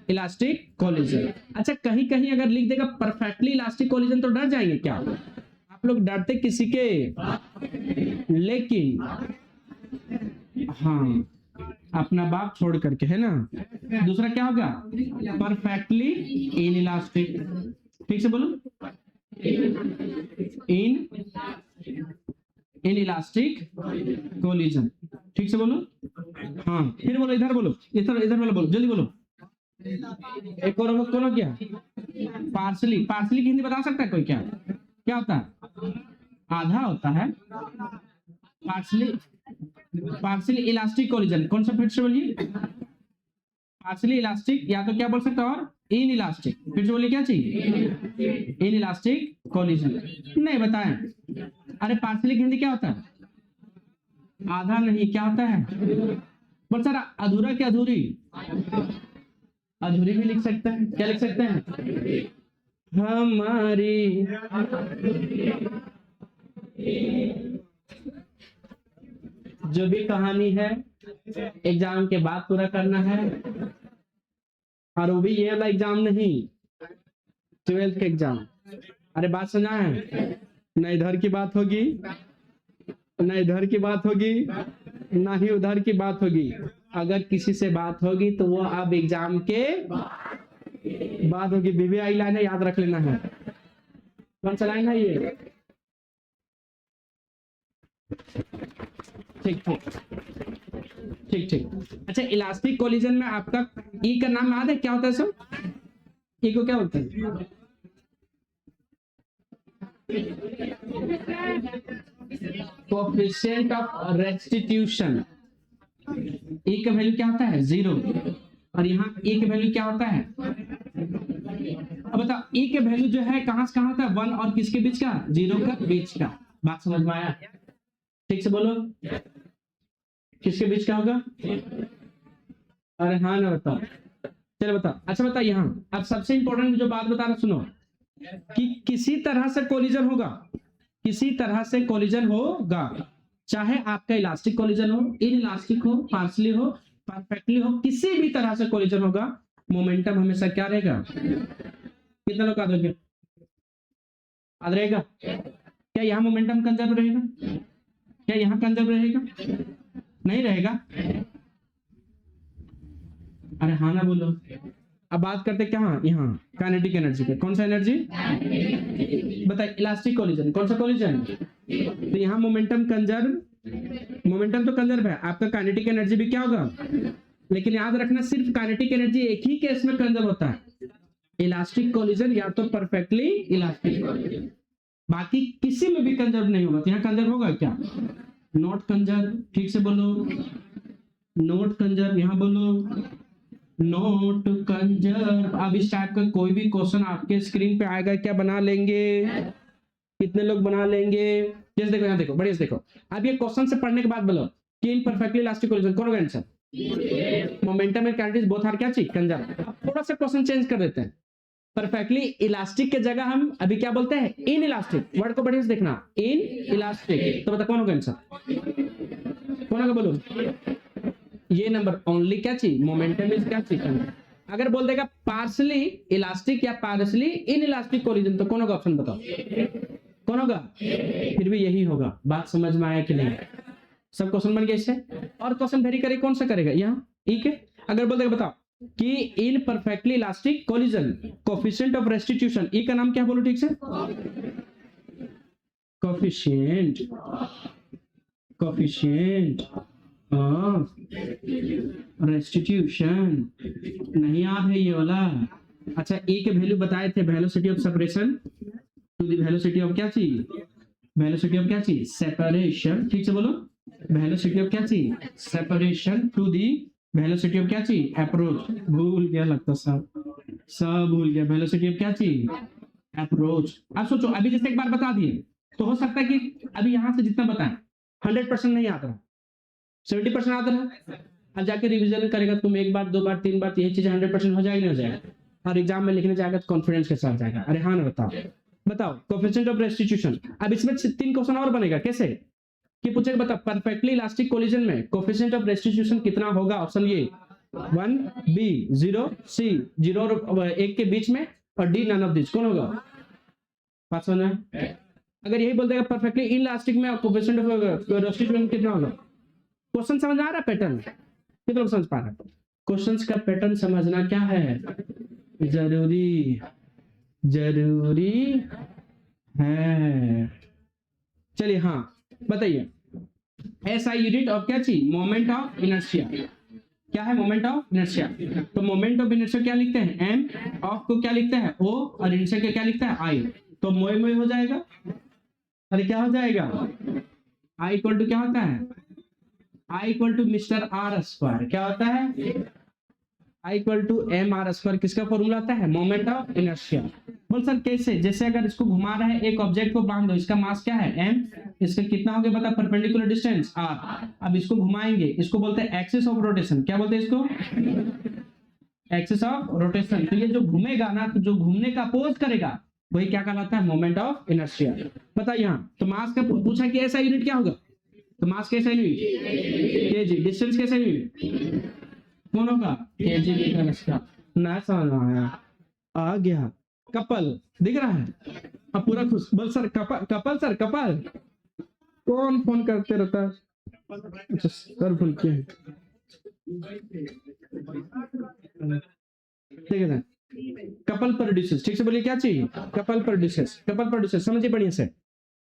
Elastic collision. अच्छा कहीं कहीं अगर लिख देगा परफेक्टली इलास्टिक कोलिजन तो डर जाएंगे क्या आप लोग? डरते किसी के, लेकिन हाँ अपना बाप छोड़ करके, है ना। दूसरा क्या होगा? Perfectly in elastic. ठीक से बोलो, इन इलास्टिक कोलिजन। ठीक से बोलो। हाँ फिर बोलो, इधर बोलो, इधर बोलो, जल्दी बोलो। एक और बोलो क्या? पार्सली। पार्सली की हिंदी बता सकता है कोई? क्या होता है? आधा होता है। Partially elastic collision. कौन सा फिर से बोलिए? पार्सली इलास्टिक, या तो क्या बोल सकते हो और इन इलास्टिक। फिर से बोलिए क्या चाहिए? In elastic collision. नहीं बताएं। अरे पार्सली की हिंदी क्या होता है? आधा नहीं, क्या होता है? बोल सर अधूरा क्या अधूरी? अधूरी भी लिख सकते हैं। क्या लिख सकते हैं? हमारी जो भी कहानी है एग्जाम के बाद पूरा करना है, और वो भी ये वाला एग्जाम नहीं, 12th के एग्जाम। अरे बात सुना है? न इधर की बात होगी, न इधर की बात होगी, ना ही उधर की बात होगी। अगर किसी से बात होगी तो वो अब एग्जाम के बाद होगी। बीबीआई लाइन है, याद रख लेना है। कौन सा लाइन है ये? ठीक ठीक ठीक ठीक। अच्छा इलास्टिक कोलिजन में आपका ई का नाम याद है? क्या होता है सर? ई को क्या बोलते हैं? Coefficient of restitution. ई का वैल्यू क्या होता है? 0। और यहाँ ई का वैल्यू क्या होता है? अब बताओ ई के वैल्यू जो है कहां से कहां होता है? 1 और किसके बीच का? 0 का बीच का। बात समझ में आया? ठीक से बोलो, किसके बीच का होगा? अरे हाँ ना बताओ, चलो बताओ। अच्छा बताओ यहाँ अब सबसे इंपॉर्टेंट जो बात बता रहा सुनो, कि किसी तरह से कोलिजन होगा, किसी तरह से कोलिजन होगा, चाहे आपका इलास्टिक कोलिजन हो, इन इलास्टिक हो, पार्सली हो, परफेक्टली हो, किसी भी तरह से कोलिजन होगा, मोमेंटम हमेशा क्या रहेगा? कितना लोग याद रहेगा? क्या यहाँ मोमेंटम कंजर्व रहेगा? क्या यहाँ कंजर्व रहेगा? नहीं रहेगा। अरे हाँ ना बोलो। अब बात करते क्या? यहाँ काइनेटिक एनर्जी पे। कौन सा एनर्जी बताइए? Elastic collision. कौन सा कोलिजन? तो यहाँ मोमेंटम कंजर्व, मोमेंटम तो कंजर्व है, आपका काइनेटिक एनर्जी भी क्या होगा? लेकिन याद रखना सिर्फ काइनेटिक एनर्जी एक ही केस में कंजर्व होता है, इलास्टिक कोलिजन या तो परफेक्टली इलास्टिक कोलिजन, बाकी किसी में भी कंजर्व नहीं होगा। तो यहाँ कंजर्व होगा क्या? Not conserve. ठीक से बोलो, नॉट कंजर्व। यहाँ बोलो नॉट कंजर्व। अब इस टाइप का कोई भी क्वेश्चन आपके स्क्रीन पे आएगा, क्या बना लेंगे? कितने लोग बना लेंगे? जैसे देखो यहाँ देखो, बढ़िया से देखो। अब ये क्वेश्चन से पढ़ने के बाद बोलो कि इन परफेक्टली इलास्टिक कोलिजन कौन होगा answer? Momentum and characteristics both are क्या चीज कंजर्व। अब थोड़ा सा क्वेश्चन चेंज कर देते हैं, परफेक्टली इलास्टिक के जगह हम अभी क्या बोलते हैं? In elastic. वर्ड को बढ़िया से देखना, इन इलास्टिक। तो बता कौन होगा आंसर? कौन होगा बोलो? ये नंबर ओनली क्या चीज? मोमेंटम इज क्या चीज? अगर बोल देगा पार्शली इलास्टिक या पार्शली इन इलास्टिक कोलिजन तो कौन होगा? ऑप्शन बताओ कौन होगा? फिर भी यही होगा। बात समझ में आया कि नहीं? सब क्वेश्चन बन गया इससे। और क्वेश्चन वेरी करे कौन सा करेगा यहाँ? ठीक है। अगर बोल देगा बताओ कि in perfectly elastic collision coefficient of restitution, E का नाम क्या बोलो ठीक से? Coefficient of restitution. नहीं याद है ये वाला? अच्छा, ए के वैल्यू बताए थे, velocity of separation to the velocity of क्या चीज? वेलोसिटी ऑफ क्या चीज? सेपरेशन। ठीक से बोलो, वेलोसिटी ऑफ क्या चीज? Separation to the velocity of क्या चीज? अप्रोच। भूल गया लगता सब भूल गया। वेलोसिटी ऑफ क्या चीज? अप्रोच। अब सोचो, अभी जैसे एक बार बता दिए तो हो सकता है कि अभी यहां से जितना बताएं 100% नहीं आता रहा, 70% आता रहा। अब जाके रिवीजन करेगा तुम एक बार, 2 बार, 3 बार, यही चीज 100% हो जाएगी, नहीं हो जाएगा? और एग्जाम में लिखने जाएगा तो कॉन्फिडेंस के साथ जाएगा। अरे हाँ ना, बताओ कोएफिशिएंट ऑफ रेस्टिट्यूशन। अब इसमें 3 क्वेश्चन और बनेगा। कैसे कि पूछेगा बता परफेक्टली इलास्टिक कोलिजन में कोएफिशिएंट ऑफ रेस्टिट्यूशन कितना होगा? ऑप्शन ए 1, बी 0, सी 0 और 1 के बीच में, और डी नन ऑफ दिस। कौन होगा? बात समझ में? अगर यही बोल देगा परफेक्टली इलास्टिक में कोएफिशिएंट ऑफ रेस्टिट्यूशन कितना होगा? क्वेश्चन समझ आ रहा है? पैटर्न कितना लोग समझ पा रहे हैं? क्वेश्चंस का पैटर्न समझना क्या है? जरूरी है। चलिए हाँ बताइए, एसआई यूनिट ऑफ क्या चीज? Moment of inertia. क्या है? Moment of inertia. तो मोमेंट ऑफ इनर्शिया क्या लिखते हैं? एम, ऑफ को क्या लिखते हैं? ओ, और इनर्शिया को क्या लिखता है? आई। तो मोए मोए हो जाएगा। अरे क्या हो जाएगा? आई इक्वल टू क्या होता है? I equal to mister R square. क्या होता है? I equal to M R square. किसका फॉर्मूला आता है? Moment of inertia. बोल सर कैसे? जैसे अगर इसको घुमा रहा है, एक ऑब्जेक्ट को बांध दो, इसका मास क्या है? एम, इसका कितना हो गया बता? Perpendicular distance r. अब इसको घुमाएंगे, इसको बोलते हैं एक्सिस ऑफ रोटेशन। क्या बोलते हैं इसको? Axis of rotation. तो ये जो घूमेगा ना, तो जो घूमने का अपोज करेगा वही क्या कहलाता है? Moment of inertia. बता यहाँ तो मास का पूछा कि ऐसा यूनिट क्या होगा? तो मास कैसा यूनिट? केजी। डिस्टेंस कैसा यूनिट? कौन होगा? Kg metre square. ना समझ आया? आ गया। कपल दिख रहा है? अब पूरा खुश। बोल सर कपल सर कपल। कौन फोन करते रहता है? अच्छा सर फोन किए। ठीक है, कपल प्रोड्यूसेस। ठीक से बोलिए क्या चाहिए? Couple produces. कपल प्रोड्यूसेस समझिए बढ़िया से।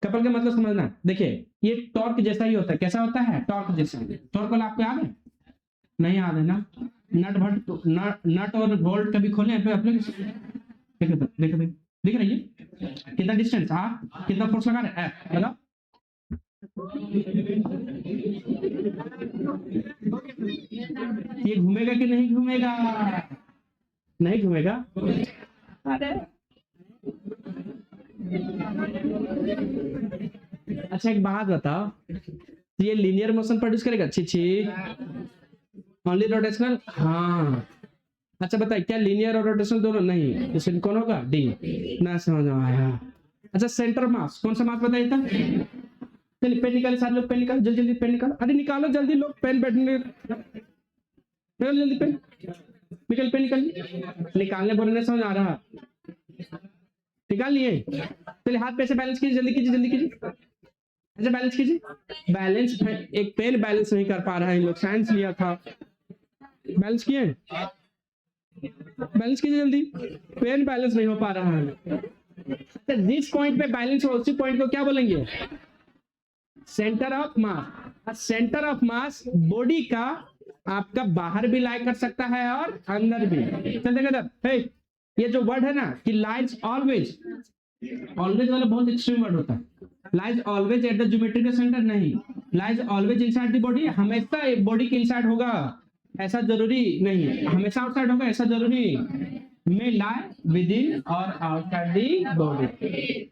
कपल का मतलब समझना। देखिए ये टॉर्क जैसा ही होता है। कैसा होता है? टॉर्क जैसा। टॉर्क वाला आपको याद है? नहीं याद है ना? नट और बोल्ट कभी खोले पे अपने? देखो दिख रही है कितना डिस्टेंस? कितना फोर्स लगा रहे? एफ लगा। ये घूमेगा कि नहीं घूमेगा? नहीं घूमेगा। अरे अच्छा एक बात बताओ, ये लीनियर मोशन प्रोड्यूस करेगा? छी ओनली रोटेशनल। हाँ अच्छा बताइए, क्या लीनियर और रोटेशनल दोनों? नहीं। इसमें कौन होगा? डी। ना समझ आया? अच्छा सेंटर मास, कौन सा मास बताइए था? चलिए पेन निकाले सारे लोग, पेन निकालो जल्दी जल्दी, पेन निकालो। अरे निकालो जल्दी लोग, पेन बैठने जल्दी पेन निकल, पेन निकल। निकालने बोलने समझ आ रहा? निकाल लिए? चलिए हाथ पे से बैलेंस कीजिए, जल्दी कीजिए जल्दी कीजिए। अच्छा बैलेंस कीजिए। बैलेंस एक पेन बैलेंस नहीं कर पा रहा है। इन लोग साइंस लिया था। बैलेंस किए? बैलेंस कीजिए जल्दी। पेन बैलेंस नहीं हो पा रहा है। जिस पॉइंट पे बैलेंस हो उसी पॉइंट को क्या बोलेंगे? Centre of mass. Centre of mass body का आपका बाहर भी लाई कर सकता है और अंदर भी। चल देखो ये जो वर्ड है ना कि लाइज ऑलवेज, ऑलवेज वाला बहुत एक्सट्रीम वर्ड होता है। Lies always at the geometrical centre नहीं, lies always inside the body. हमेशा बॉडी के इनसाइड होगा ऐसा जरूरी नहीं, हमेशा आउटसाइड होगा ऐसा जरूरी। में लाई विद इन और आउटसाइड द बॉडी।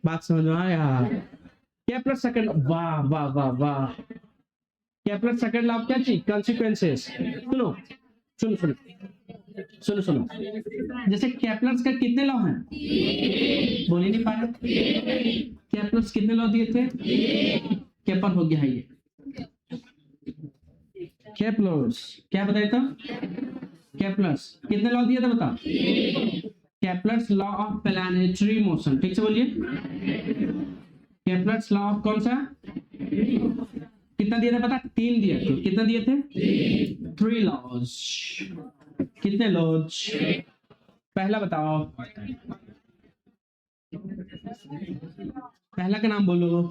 बात समझ में आया? क्या प्लस सेकंड? वाह वाह वाह वाह। केपलर सेकंड लॉ ऑफ क्या चीज, कॉन्सिक्वेंसेस। सुनो सुनो सुनो सुनो सुनो, जैसे केपलर्स का कितने लॉ हैं, बोल ही नहीं पा रहे। केपलर्स कितने लॉ दिए थे, केपल हो गया है ये, केपलर्स क्या बताया था, केपलर्स कितने लॉ दिया था बता, Kepler's law of planetary motion, ठीक से बोलिए, केपलर्स लॉ ऑफ कौन सा, कितना दिया था पता, 3 दिए थे, कितना दिए थे, 3 लॉज, कितने लॉज, पहला बताओ, पहला का नाम बोलो,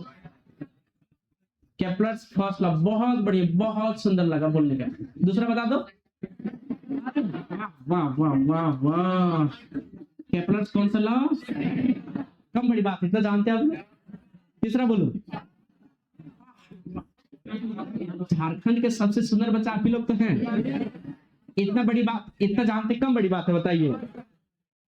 केपलर्स फर्स्ट लॉ, बहुत बढ़िया, बहुत सुंदर लगा बोलने का। दूसरा बता दो, वाह वाह वाह वाह, केपलर्स कौन सा लॉ, कम बड़ी बात, इतना जानते हैं आप। तीसरा बोलो, झारखंड के सबसे सुंदर बच्चा आप ही लोग तो हैं, इतना बड़ी बात, इतना जानते कम बड़ी बात है, बताइए।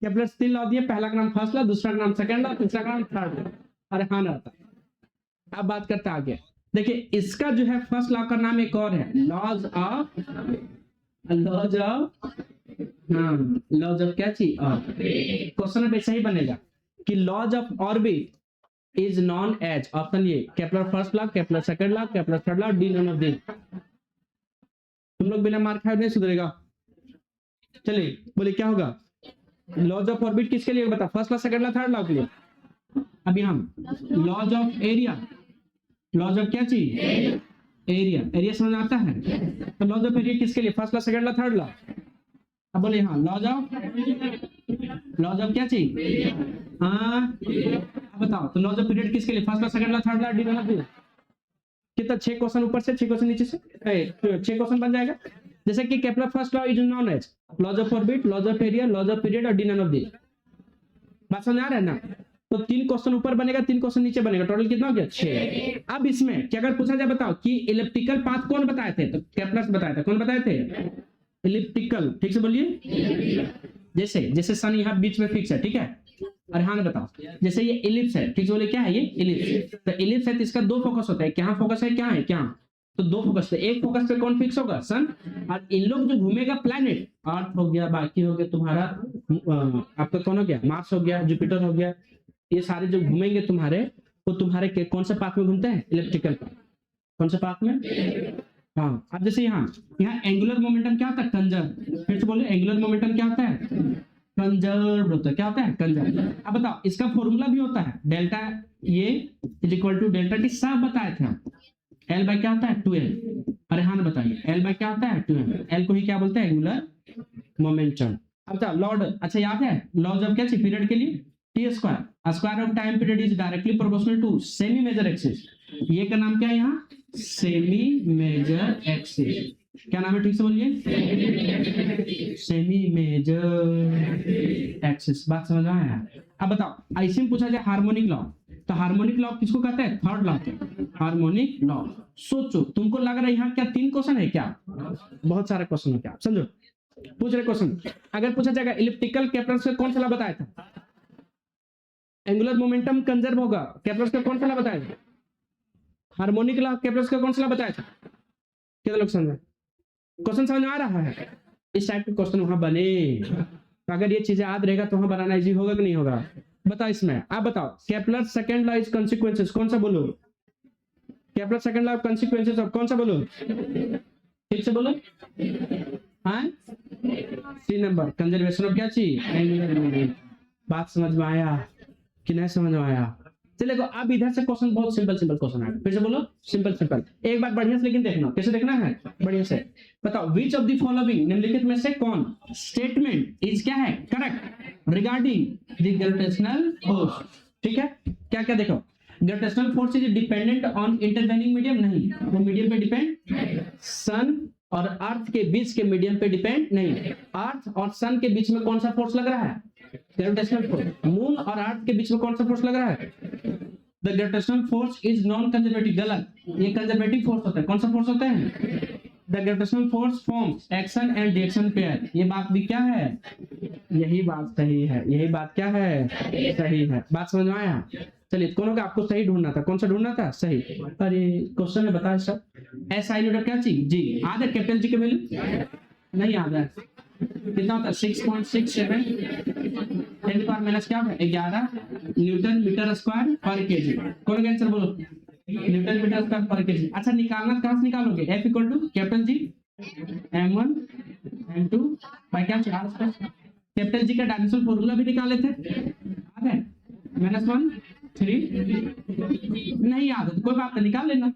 केपलर्स 3 लॉ दिए, पहला का नाम फर्स्ट लॉ, दूसरा का नाम सेकंड लॉ, तीसरा का नाम थर्ड लॉ। अरे हाँ रहता है। अब बात करते आगे, देखिए इसका जो है फर्स्ट लॉ का नाम एक और है, लॉज ऑफ, लॉज ऑफ, हाँ लॉज ऑफ क्या चीज, क्वेश्चन में ऐसा ही बनेगा कि laws of orbit is known as, option ये Kepler first law, Kepler second law, Kepler third law, D none of this. तुम लोग बिना मार खाए नहीं सुधरेगा। चलिए बोले क्या होगा, लॉज ऑफ ऑर्बिट किसके लिए बता, first law second law third law के लिए। अभी हम laws of area, laws of क्या चीज, एरिया, एरिया समझ आता है, तो लॉज ऑफ एरिया किसके लिए, first law second law third law. अब बोले हाँ लॉज ऑफ क्या चीज, हाँ बताओ, तो लॉज ऑफ पीरियड किसके लिए, first law second law third law, D none of this. कितना 6 क्वेश्चन ऊपर से, 6 क्वेश्चन नीचे से, 6 क्वेश्चन बन जाएगा। जैसे कि Kepler first law is known as laws of orbit, laws of area, laws of period और डी नॉन ऑफ दिस। बात समझ आ रहा है ना, तो 3 क्वेश्चन ऊपर बनेगा, 3 क्वेश्चन नीचे बनेगा, टोटल कितना हो गया 6। अब इसमें क्या अगर पूछा जाए बताओ कि इलिप्टिकल पाथ कौन बताए थे, तो केपलर बताया था, कौन बताए थे, इलिप्टिकल, ठीक से बोलिए, जैसे जैसे सन यहाँ बीच में फिक्स है, ठीक है, अरे हाँ बताओ, जैसे ये इलिप्स है, ठीक से बोले क्या है ये इलिप्स, तो इलिप्स है तो इसका 2 फोकस होता है, क्या फोकस है, क्या है क्या, तो 2 फोकस, तो एक फोकस पे कौन फिक्स होगा, सन, और इन लोग जो घूमेगा प्लैनेट, अर्थ हो गया, बाकी हो गया तुम्हारा आपका कौन हो गया, मार्स हो गया, जुपिटर हो गया, ये सारे जो घूमेंगे तुम्हारे, वो तुम्हारे कौन से पाथ में घूमते हैं, इलेक्ट्रिकल पाथ, कौन से पाथ में, हाँ। अब जैसे यहाँ एंगुलर मोमेंटम क्या होता है, कंजर्व, फिर से बोले एंगुलर मोमेंटम क्या होता है, कंजर्व होता है, क्या होता है, कंजर्व। अब बताओ इसका फॉर्मूला भी होता है, डेल्टा ये is equal to delta T, सब बताए थे हम, एल बाय क्या होता है 2l, अरे हाँ बताइए एल बाय क्या होता है 2l, एल को ही क्या बोलते हैं, एंगुलर मोमेंटम। अब बताओ लॉर्ड, अच्छा याद है लॉज ऑफ क्या चीज, पीरियड के लिए T square, square of time period is directly proportional to semi major axis, ये का नाम क्या है यहाँ, सेमी मेजर एक्सिस, क्या नाम है, ठीक से बोलिए, सेमी मेजर एक्सिस। बात समझ आया। अब बताओ ऐसे में पूछा जाए हार्मोनिक लॉ, तो हार्मोनिक लॉ किसको कहते हैं, थर्ड लॉ के, हार्मोनिक लॉ। सोचो तुमको लग रहा है यहाँ क्या 3 क्वेश्चन है क्या, बहुत सारे क्वेश्चन है क्या, समझो पूछ रहे क्वेश्चन। अगर पूछा जाएगा इलिप्टिकल केपलर से कौन सा लॉ बताया था, एंगुलर मोमेंटम कंजर्व होगा, केपलर का कौन सा लॉ बताया था, हार्मोनिक लॉ केपलर का कौन सा लॉ बताया था, कितने लोग समझे, क्वेश्चन समझ आ रहा है, इस टाइप के क्वेश्चन वहां बने, तो अगर ये चीजें याद रहेगा तो वहां बनाना इजी होगा कि नहीं होगा, बताओ इसमें। आप बताओ Kepler second law is consequences, कौन सा बोलो, Kepler second law of consequences of कौन सा बोलो, ठीक से बोलो, हाँ 3 नंबर कंजर्वेशन ऑफ क्या चीज, एंगुलर मोमेंटम। बात समझ में आया कि नहीं समझ में आया, चलिए देखो अब इधर से क्वेश्चन बहुत सिंपल सिंपल क्वेश्चन आएगा, फिर से बोलो सिंपल सिंपल, एक बार बढ़िया से लेकिन देखना, कैसे देखना है बढ़िया से। बताओ विच ऑफ द फॉलोइंग, निम्नलिखित में से कौन स्टेटमेंट इज क्या है correct regarding the gravitational force, ठीक है, क्या क्या देखो, gravitational force is dependent on intervening medium, नहीं वो मीडियम पे डिपेंड, सन और अर्थ के बीच के मीडियम पे डिपेंड नहीं, अर्थ और सन के बीच में कौन सा फोर्स लग रहा है, ग्रेविटेशनल फोर्स, मून और अर्थ के बीच में कौन सा फोर्स लग रहा है, the gravitational force is non conservative, गलत, ये कंजर्वेटिव फोर्स होता है, कौन सा फोर्स होता है, the gravitational force forms action and reaction pair, ये बात भी क्या है, यही बात सही है, यही बात क्या है सही है, बात समझ में आया। चलिए कौन होगा, आपको सही ढूंढना था, कौन सा ढूंढना था सही। अरे क्वेश्चन में बताया सब। एस आई न्यूटन क्या चीज जी, याद है कैपिटल जी के वैल्यू नहीं याद है, कितना होता है 6.67 10 पावर माइनस क्या होगा 11 न्यूटन मीटर स्क्वायर पर केजी। कौन आंसर बोलो, न्यूटन मीटर स्क्वायर पर केजी। अच्छा निकालना कहां से निकालोगे, F equal to capital G m1 m2 by क्या r स्क्वायर। कैपिटल जी का डायमेंशन फॉर्मूला भी निकाले थे, याद है -1 3 नहीं याद है तो कोई बात नहीं, निकाल लेना,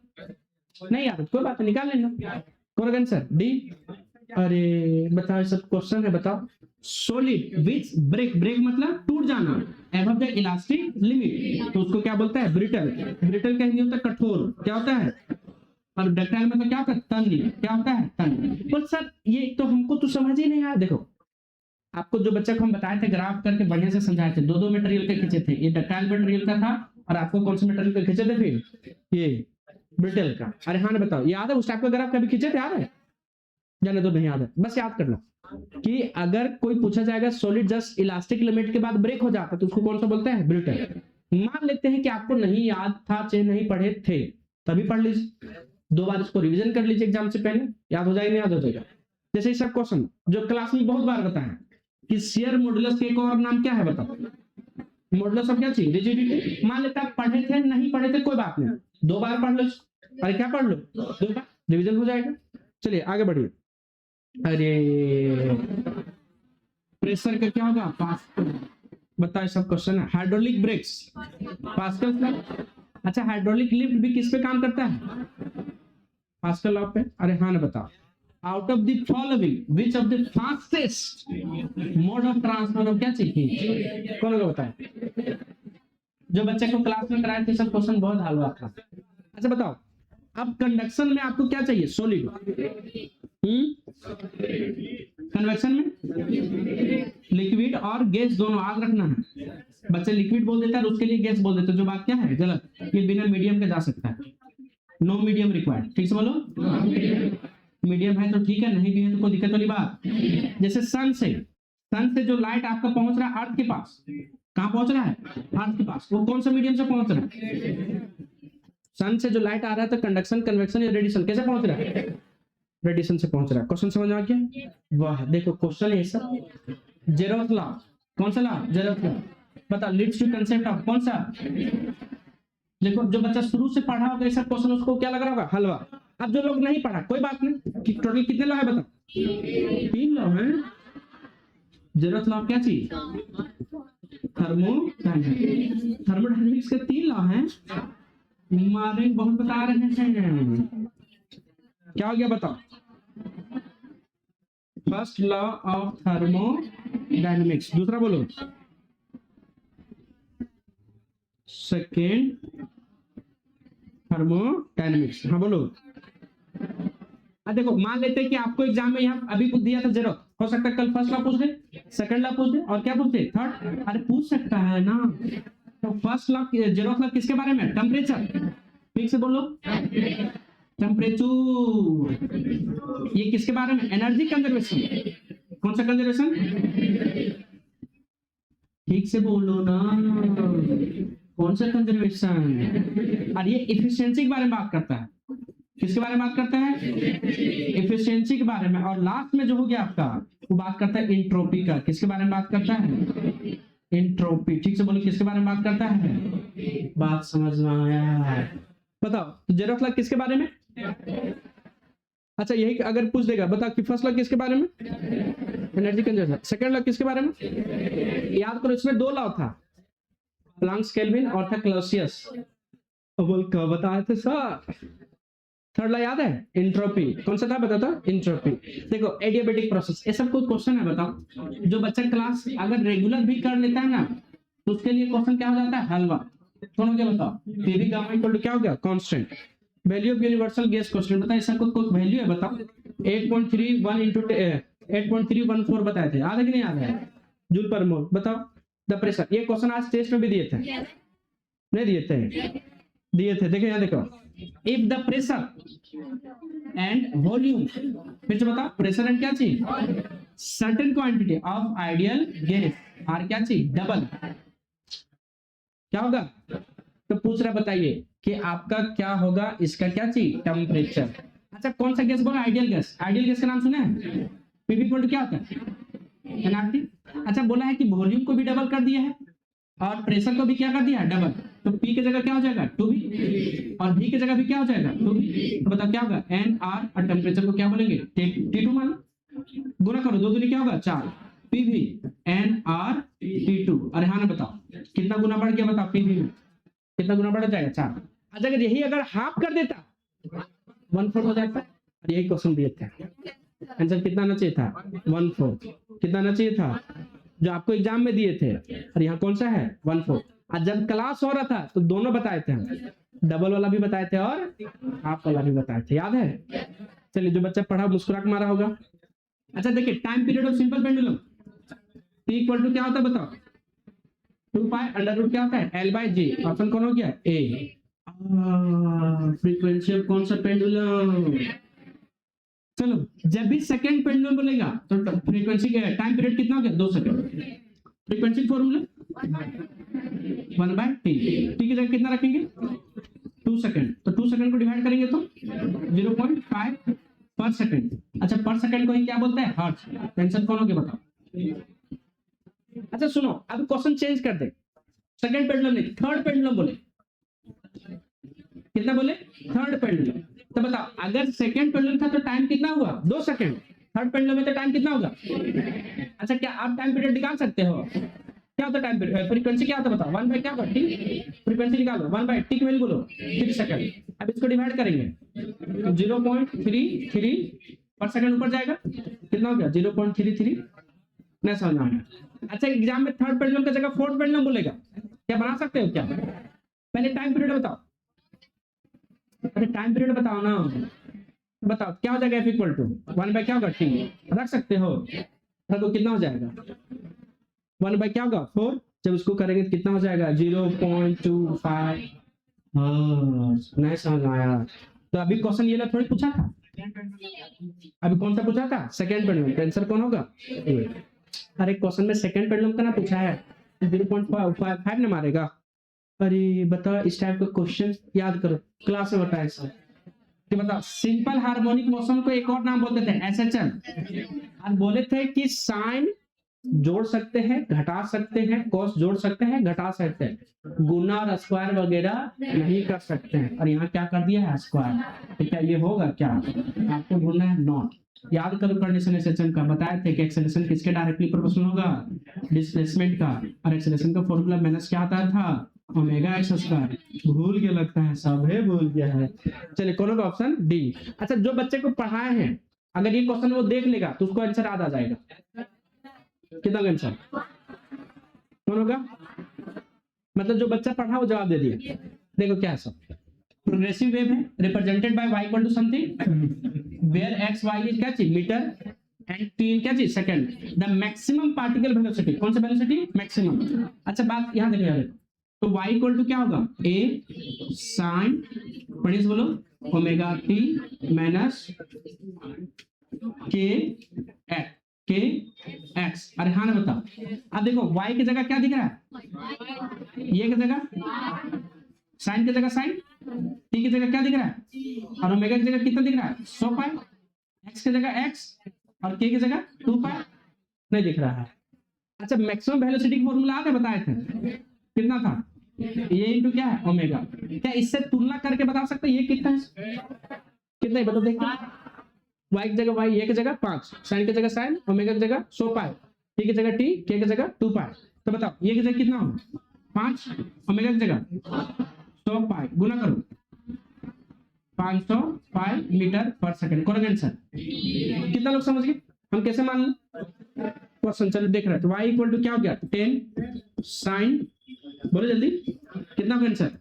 नहीं याद है कोई बात नहीं, निकाल लेना। कौन आंसर डी। अरे बताओ सब क्वेश्चन है, बताओ सॉलिड विच ब्रेक, ब्रेक मतलब टूट जाना, एबव द इलास्टिक लिमिट तो उसको क्या बोलता है ब्रिटल। ब्रिटल का हिंदी होता है कठोर, क्या होता है, और डक्टाइल मतलब क्या होता है तन्य, क्या होता है तन्य। पर सर ये तो हमको तो समझ ही नहीं आया। देखो आपको जो बच्चा को हम बताए थे ग्राफ करके बढ़िया से समझाए थे, दो मटेरियल के खींचे थे, ये डक्टाइल मटेरियल का था और आपको कौन से मटेरियल के खींचे थे फिर ये ब्रिटल का। अरे हाँ बताओ याद है उस टाइप का ग्राफ कभी खींचे थे, याद है जाने तो नहीं याद है, बस याद कर लो कि अगर कोई पूछा जाएगा सॉलिड जस्ट इलास्टिक लिमिट के बाद ब्रेक हो जाता तो उसको कौन सा बोलता है ब्रिटल। मान लेते हैं कि आपको नहीं याद था चाहे नहीं पढ़े थे, तभी पढ़ लीजिए, दो बार इसको रिवीजन कर लीजिए एग्जाम से पहले, याद हो जाएगा नहीं याद हो जाएगा। जैसे सब क्वेश्चन जो क्लास में बहुत बार बताया कि शेयर मॉडुलस के एक और नाम क्या है बताओ, मॉडुलस ऑफ क्या चीज रिजिडिटी। मान लेते आप पढ़े थे नहीं पढ़े थे कोई बात नहीं, दो बार पढ़ लो, अरे क्या पढ़ लो दो बार रिवीजन हो जाएगा। चलिए आगे बढ़िए। अरे प्रेशर का क्या होगा पास्कल, बताओ सब क्वेश्चन है। Hydraulic breaks pascal law. अच्छा हाइड्रोलिक लिफ्ट भी किस पे काम करता है, पास्कल लॉ पे। अरे हाँ ना बताओ, out of the following which of the fastest mode of transfer of क्या चाहिए, कौन होगा बताए। जो बच्चे को क्लास में कराए थे सब क्वेश्चन बहुत हलवा था। अच्छा बताओ अब कंडक्शन में आपको क्या चाहिए सॉलिड, कन्वेक्शन में लिक्विड और गैस दोनों, याद रखना है। बच्चे लिक्विड बोल देता है उसके लिए गैस बोल देते हैं, जो बात क्या है गलत, ये बिना मीडियम के जा सकता है, नो मीडियम रिक्वायर्ड, ठीक से बोलो। मीडियम है तो ठीक है, नहीं भी है तो कोई दिक्कत वाली बात। जैसे सन से जो लाइट आपका पहुंच रहा है अर्थ के पास, कहां पहुंच रहा है अर्थ के पास, वो कौन सा मीडियम से पहुंच रहा है, सन से जो लाइट आ रहा है तो कंडक्शन कन्वेक्शन या रेडिएशन कैसे पहुंच रहा है, रेडिएशन से पहुंच रहा है। क्वेश्चन समझ में आ गया, वाह देखो क्वेश्चन है सब। जेरोथ लॉ, कौन सा लॉ जेरोथ लॉ, बता लीड्स टू कांसेप्ट ऑफ कौन सा। देखो जो बच्चा शुरू से पढ़ा होगा ऐसा क्वेश्चन उसको क्या लग रहा होगा हलवा। अब जो लोग नहीं पढ़ा कोई बात नहीं, कि टोटल कितने लॉ है बताओ, 3 लॉ है। जेरोथ लॉ क्या चीज, थर्मोडायनामिक्स के 3 लॉ हैं, मारे बहुत बता रहे हैं, क्या हो गया बताओ। फर्स्ट लॉ ऑफ थर्मोडायनामिक्स, दूसरा बोलो सेकेंड थर्मोडायनामिक्स, हाँ बोलो। अब देखो मान लेते हैं कि आपको एग्जाम में यहाँ अभी कुछ दिया था जीरो, हो सकता है कल फर्स्ट लॉ पूछ दे, सेकंड लॉ पूछ दे और क्या पूछ दे थर्ड, अरे पूछ सकता है ना। तो फर्स्ट लॉ जीरो लॉ किसके बारे में, टेम्परेचर, ठीक से बोलो टेम्परेचर। ये किसके बारे में, एनर्जी कंजर्वेशन, कौन सा कंजर्वेशन, ठीक से बोलो ना कौन सा कंजर्वेशन। और ये इफिशिएंसी के बारे में बात करता है, किसके बारे में बात करता है, इफिशिएंसी के बारे में। और लास्ट में जो हो गया आपका वो बात करता है इंट्रोपी का, किसके बारे में बात करता है, इंट्रोपी, ठीक से बोलो किसके बारे में बात करता है। बात समझ में आया, बताओ तो जेरोथ लॉ किसके बारे में। अच्छा यही अगर पूछ देगा बताओ कि फर्स्ट लॉ किसके बारे में, एनर्जी कंजर्वेशन, सेकंड लॉ किसके बारे में, याद करो इसमें 2 लॉ था, प्लैंक्स केल्विन और था क्लॉसियस, बोल कब बताए थे सर। थर्ड लॉ याद है एंट्रोपी, कौन सा था बताता, एंट्रोपी। देखो एडियाबेटिक प्रोसेस, ये सब कुछ क्वेश्चन है बताओ। जो बच्चा क्लास अगर रेगुलर भी कर लेता है ना तो उसके लिए क्वेश्चन क्या हो जाता है हलवा। कौन हो गया बताओ, पीवी गामा इक्वल टू क्या हो गया constant, value of universal gas constant, बताओ इसका कोई वैल्यू है बताओ। 8.31 into 8.314 बताए थे, याद है कि नहीं याद है, जूल पर मोल। बताओ द प्रेशर, ये क्वेश्चन आज टेस्ट में भी दिए थे, नहीं दिए थे, दिए थे, देखो यहाँ देखो, if the pressure and volume, फिर से बताओ प्रेशर एंड क्या चीज, certain quantity of ideal gas are क्या चीज डबल, क्या होगा तो पूछ रहा बताइए कि आपका क्या होगा, इसका क्या चाहिए, टेम्परेचर। अच्छा कौन सा गैस बोला, आइडियल गैस। आइडियल गैस का नाम सुना है, पीवी इक्वल टू क्या होता है, एनआरटी। अच्छा बोला है कि वॉल्यूम को भी डबल कर दिया है और प्रेशर को भी क्या कर दिया है, डबल। तो पी की जगह क्या हो जाएगा, 2v, और v की जगह भी क्या हो जाएगा, 2v। तो बताओ क्या होगा, एन आर, और टेम्परेचर को क्या बोलेंगे, T2 मान। गुना करो, 2 दूनी क्या होगा 4, पीवी एन आर T2। अरे हाँ ना बताओ कितना गुना बढ़ गया, बताओ पीवी में कितना गुना बढ़ जाएगा, 4। अच्छा अगर यही अगर हाफ कर देता 1/4 हो जाता। और यही क्वेश्चन दिए थे, आंसर कितना आना चाहिए था, 1/4। कितना आना चाहिए था जो आपको एग्जाम में दिए थे, और यहाँ कौन सा है 1/4। और जब क्लास हो रहा था तो दोनों बताए थे हम, डबल वाला भी बताए थे और हाफ वाला भी बताए थे, याद है। चलिए जो बच्चा पढ़ा मुस्कुरा के मारा होगा। अच्छा देखिए time period of simple pendulum T equal to क्या होता है बताओ, 2 पाई अंडर रूट क्या होता है, L/J। ऑप्शन कौन हो गया, ए। फ्रीक्वेंसी ऑफ कौन सा पेंडुलम। चलो जब भी सेकंड पेंडुलम बोलेगा तो फ्रीक्वेंसी टाइम पीरियड कितना हो गया, 2 second. Frequency formula 1/t। T की जगह कितना रखेंगे, 2 सेकंड। तो 2 सेकंड को डिवाइड करेंगे तो 0.5 पर सेकंड। अच्छा पर सेकंड को ही क्या बोलते हैं, हर्ट्ज। आंसर कौन हो गया बताओ। अच्छा सुनो अब क्वेश्चन चेंज कर दे, सेकंड पेंडुलम नहीं थर्ड पेंडुलम बोले। कितना बोले, थर्ड पेंडुलम। तो बताओ अगर सेकंड पेंडुलम था तो टाइम कितना हुआ, 2 सेकंड। थर्ड पेंडुलम में तो टाइम कितना होगा। अच्छा क्या आप टाइम पीरियड निकाल सकते हो, क्या होता है टाइम पीरियड, फ्रीक्वेंसी क्या होता है बताओ, 1 क्या होगा टी। फ्रीक्वेंसी निकालो, 1/t की वैल्यू बोलो 3 सेकंड। अब इसको डिवाइड करेंगे 0.33 पर सेकंड ऊपर जाएगा, कितना हो गया 0.33। नहीं समझ में आया। अच्छा एग्जाम में थर्ड पेंडुलम की जगह फोर्थ पेंडुलम बोलेगा, क्या बना सकते हो क्या, पहले टाइम पीरियड बताओ। अरे टाइम पीरियड बताओ ना, बताओ क्या हो जाएगा, F इक्वल टू 1 क्या होगा टी, रख सकते हो। तो कितना हो जाएगा 1 क्या होगा 4। जब उसको करेंगे तो कितना हो जाएगा 0.25। नहीं समझ आया। तो अभी क्वेश्चन ये थोड़ी पूछा था, अभी कौन सा पूछा था, सेकंड पेंडुलम। आंसर कौन होगा ए। अरे क्वेश्चन में सेकंड पेंडुलम का ना पूछा है, 0.5 ना मारेगा। अरे बता इस टाइप का क्वेश्चन याद करो, क्लास में बताया सर कि बताओ सिंपल हार्मोनिक मोशन को एक और नाम बोलते थे SHM। और बोले थे कि साइन जोड़ सकते हैं घटा सकते हैं, कॉस जोड़ सकते हैं घटा सकते हैं, गुना और स्क्वायर वगैरह नहीं कर सकते हैं। और यहाँ क्या कर दिया है स्क्वायर। तो क्या ये होगा क्या, आपको ढूंढना है नॉट। याद करो कंडीशन SHM का, बताए थे कि एक्सेलरेशन किसके डायरेक्टली प्रोपोर्शनल होगा, डिस्प्लेसमेंट का। और एक्सेलरेशन का फॉर्मूला माइनस क्या आता था, ओमेगा एक्स स्क्वायर। भूल गया लगता है, सब है भूल गया है। चलिए कौन होगा ऑप्शन डी। अच्छा जो बच्चे को पढ़ाए हैं अगर ये क्वेश्चन वो देख लेगा तो उसको आंसर याद आ जाएगा। कितना आंसर कौन होगा, मतलब जो बच्चा पढ़ा वो जवाब दे दिया। देखो क्या है सब, प्रोग्रेसिव वेव है represented by y equal to something where x y is क्या चीज मीटर एंड t क्या चीज second. The maximum particle velocity, कौन सा वेलोसिटी मैक्सिमम। अच्छा बात यहां देखो यार, तो y इक्वल टू क्या होगा a sin पढ़िए बोलो ओमेगा t माइनस के एक्स। अरे हाँ ना बताओ। अब देखो y की जगह क्या दिख रहा है, ये की जगह साइन की जगह साइन, t की जगह क्या दिख रहा है, और ओमेगा की जगह कितना दिख रहा है 100 पाई, x की जगह x और k की जगह 2 पाई नहीं दिख रहा है। अच्छा मैक्सिमम वेलोसिटी का फॉर्मूला आपने बताए थे कितना था, ये इनटू क्या है ओमेगा। क्या इससे तुलना करके बता सकते ये कितना है, कितना है बताओ देखते। y की जगह y, ये की जगह 5, साइन की जगह साइन, ओमेगा की जगह 100 पाई, t की जगह t, k की जगह 2 पाई। तो बताओ ये की जगह कितना होगा 5, ओमेगा की जगह 100 पाई, गुना करो 500 पाई मीटर पर सेकंड। कौन आंसर, कितना लोग समझ गए, हम कैसे मान लें क्वेश्चन। चलो देख रहे हैं y इक्वल टू क्या हो गया 10 साइन, बोलो जल्दी कितना होगा आंसर।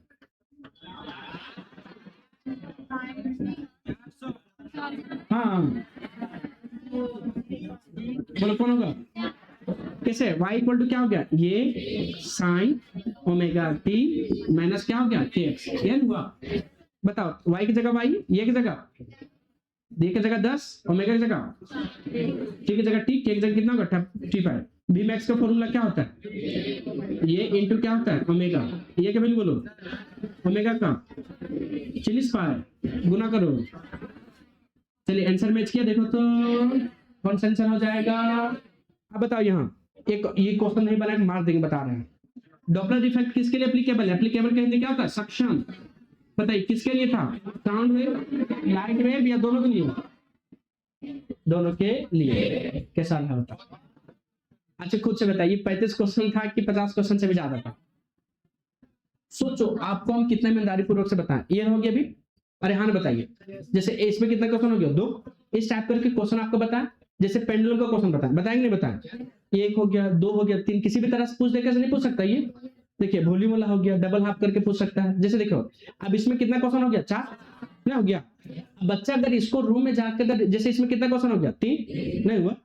हाँ बोलो कौन होगा, कैसे y इक्वल टू क्या हो गया ये साइन ओमेगा t माइनस क्या हो गया kx, ये हुआ। बताओ y की जगह y, ये की जगह d की जगह 10, ओमेगा की जगह t की जगह t, k की जगह कितना होगा 35। वी मैक्स का फॉर्मूला क्या होता है? ये इंटू क्या होता है? ओमेगा। ये क्या वैल्यू बोलो? ओमेगा का चिलिस पाई गुना करो। चलिए आंसर मैच किया, देखो तो कौन सा आंसर हो जाएगा? अब बताओ, यहाँ एक ये क्वेश्चन नहीं बना, मार देंगे, बता रहे हैं। डॉपलर इफेक्ट किसके लिए एप्लीकेबल है? एप्लीकेबल का हिंदी क्या होता है? सक्षम। बताइए किसके लिए था? साउंड वेव, लाइट वेव, या दोनों के लिए? दोनों के लिए। कैसा रहा बताओ? अच्छा खुद से बताइए, 35 क्वेश्चन था कि 50 क्वेश्चन से भी ज्यादा था? सोचो, आपको हम कितना ईमानदारी पूर्वक से बताएं। ये हो गया अभी। अरे हाँ बताइए, जैसे इसमें कितना क्वेश्चन हो गया? 2। इस टाइप करके क्वेश्चन आपको बताएं। जैसे पेंडुलम का क्वेश्चन बताएं, बताएंगे नहीं बताएं? 1 हो गया, 2 हो गया, 3, किसी भी तरह से पूछ देगा, नहीं पूछ सकता ये। देखिए वॉल्यूम वाला हो गया, डबल हाफ करके पूछ सकता है। जैसे देखो अब इसमें कितना क्वेश्चन हो गया? 4 ना हो गया। बच्चा अगर इसको रूम में जाकर, जैसे इसमें कितना क्वेश्चन हो गया? 3 नहीं हुआ।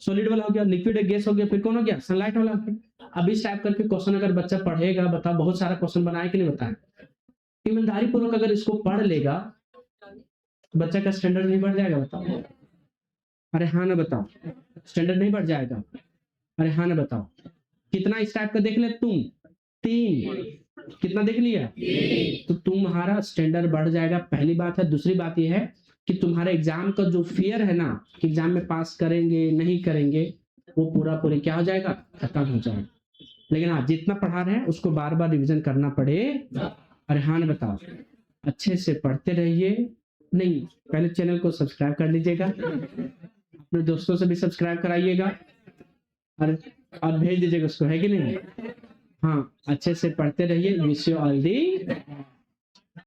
सॉलिड वाला हो गया, लिक्विड गैस हो गया, फिर कौन हो गया? सनलाइट वाला। अब इस टाइप करके क्वेश्चन अगर बच्चा पढ़ेगा, बताओ बहुत सारा क्वेश्चन बनाए कि नहीं बताए? ईमानदारी पूर्वक अगर इसको पढ़ लेगा, बच्चा का स्टैंडर्ड नहीं बढ़ जाएगा? बताओ। अरे हाँ ना बताओ, स्टैंडर्ड नहीं बढ़ जाएगा? अरे हाँ ना बताओ। कितना इस टाइप का देख ले तुम? 3। कितना देख लिया? तो तुम्हारा स्टैंडर्ड बढ़ जाएगा, पहली बात है। दूसरी बात यह है कि तुम्हारे एग्जाम का जो फियर है ना, कि एग्जाम में पास करेंगे नहीं करेंगे, वो पूरा पूरी क्या हो जाएगा? खत्म हो जाएगा। लेकिन हाँ, जितना पढ़ा रहे हैं उसको बार बार रिवीजन करना पड़े। अरे हाँ ना बताओ, अच्छे से पढ़ते रहिए। नहीं, पहले चैनल को सब्सक्राइब कर लीजिएगा, अपने दोस्तों से भी सब्सक्राइब कराइएगा, और भेज दीजिएगा उसको, है कि नहीं? हाँ, अच्छे से पढ़ते रहिए। Wish you all the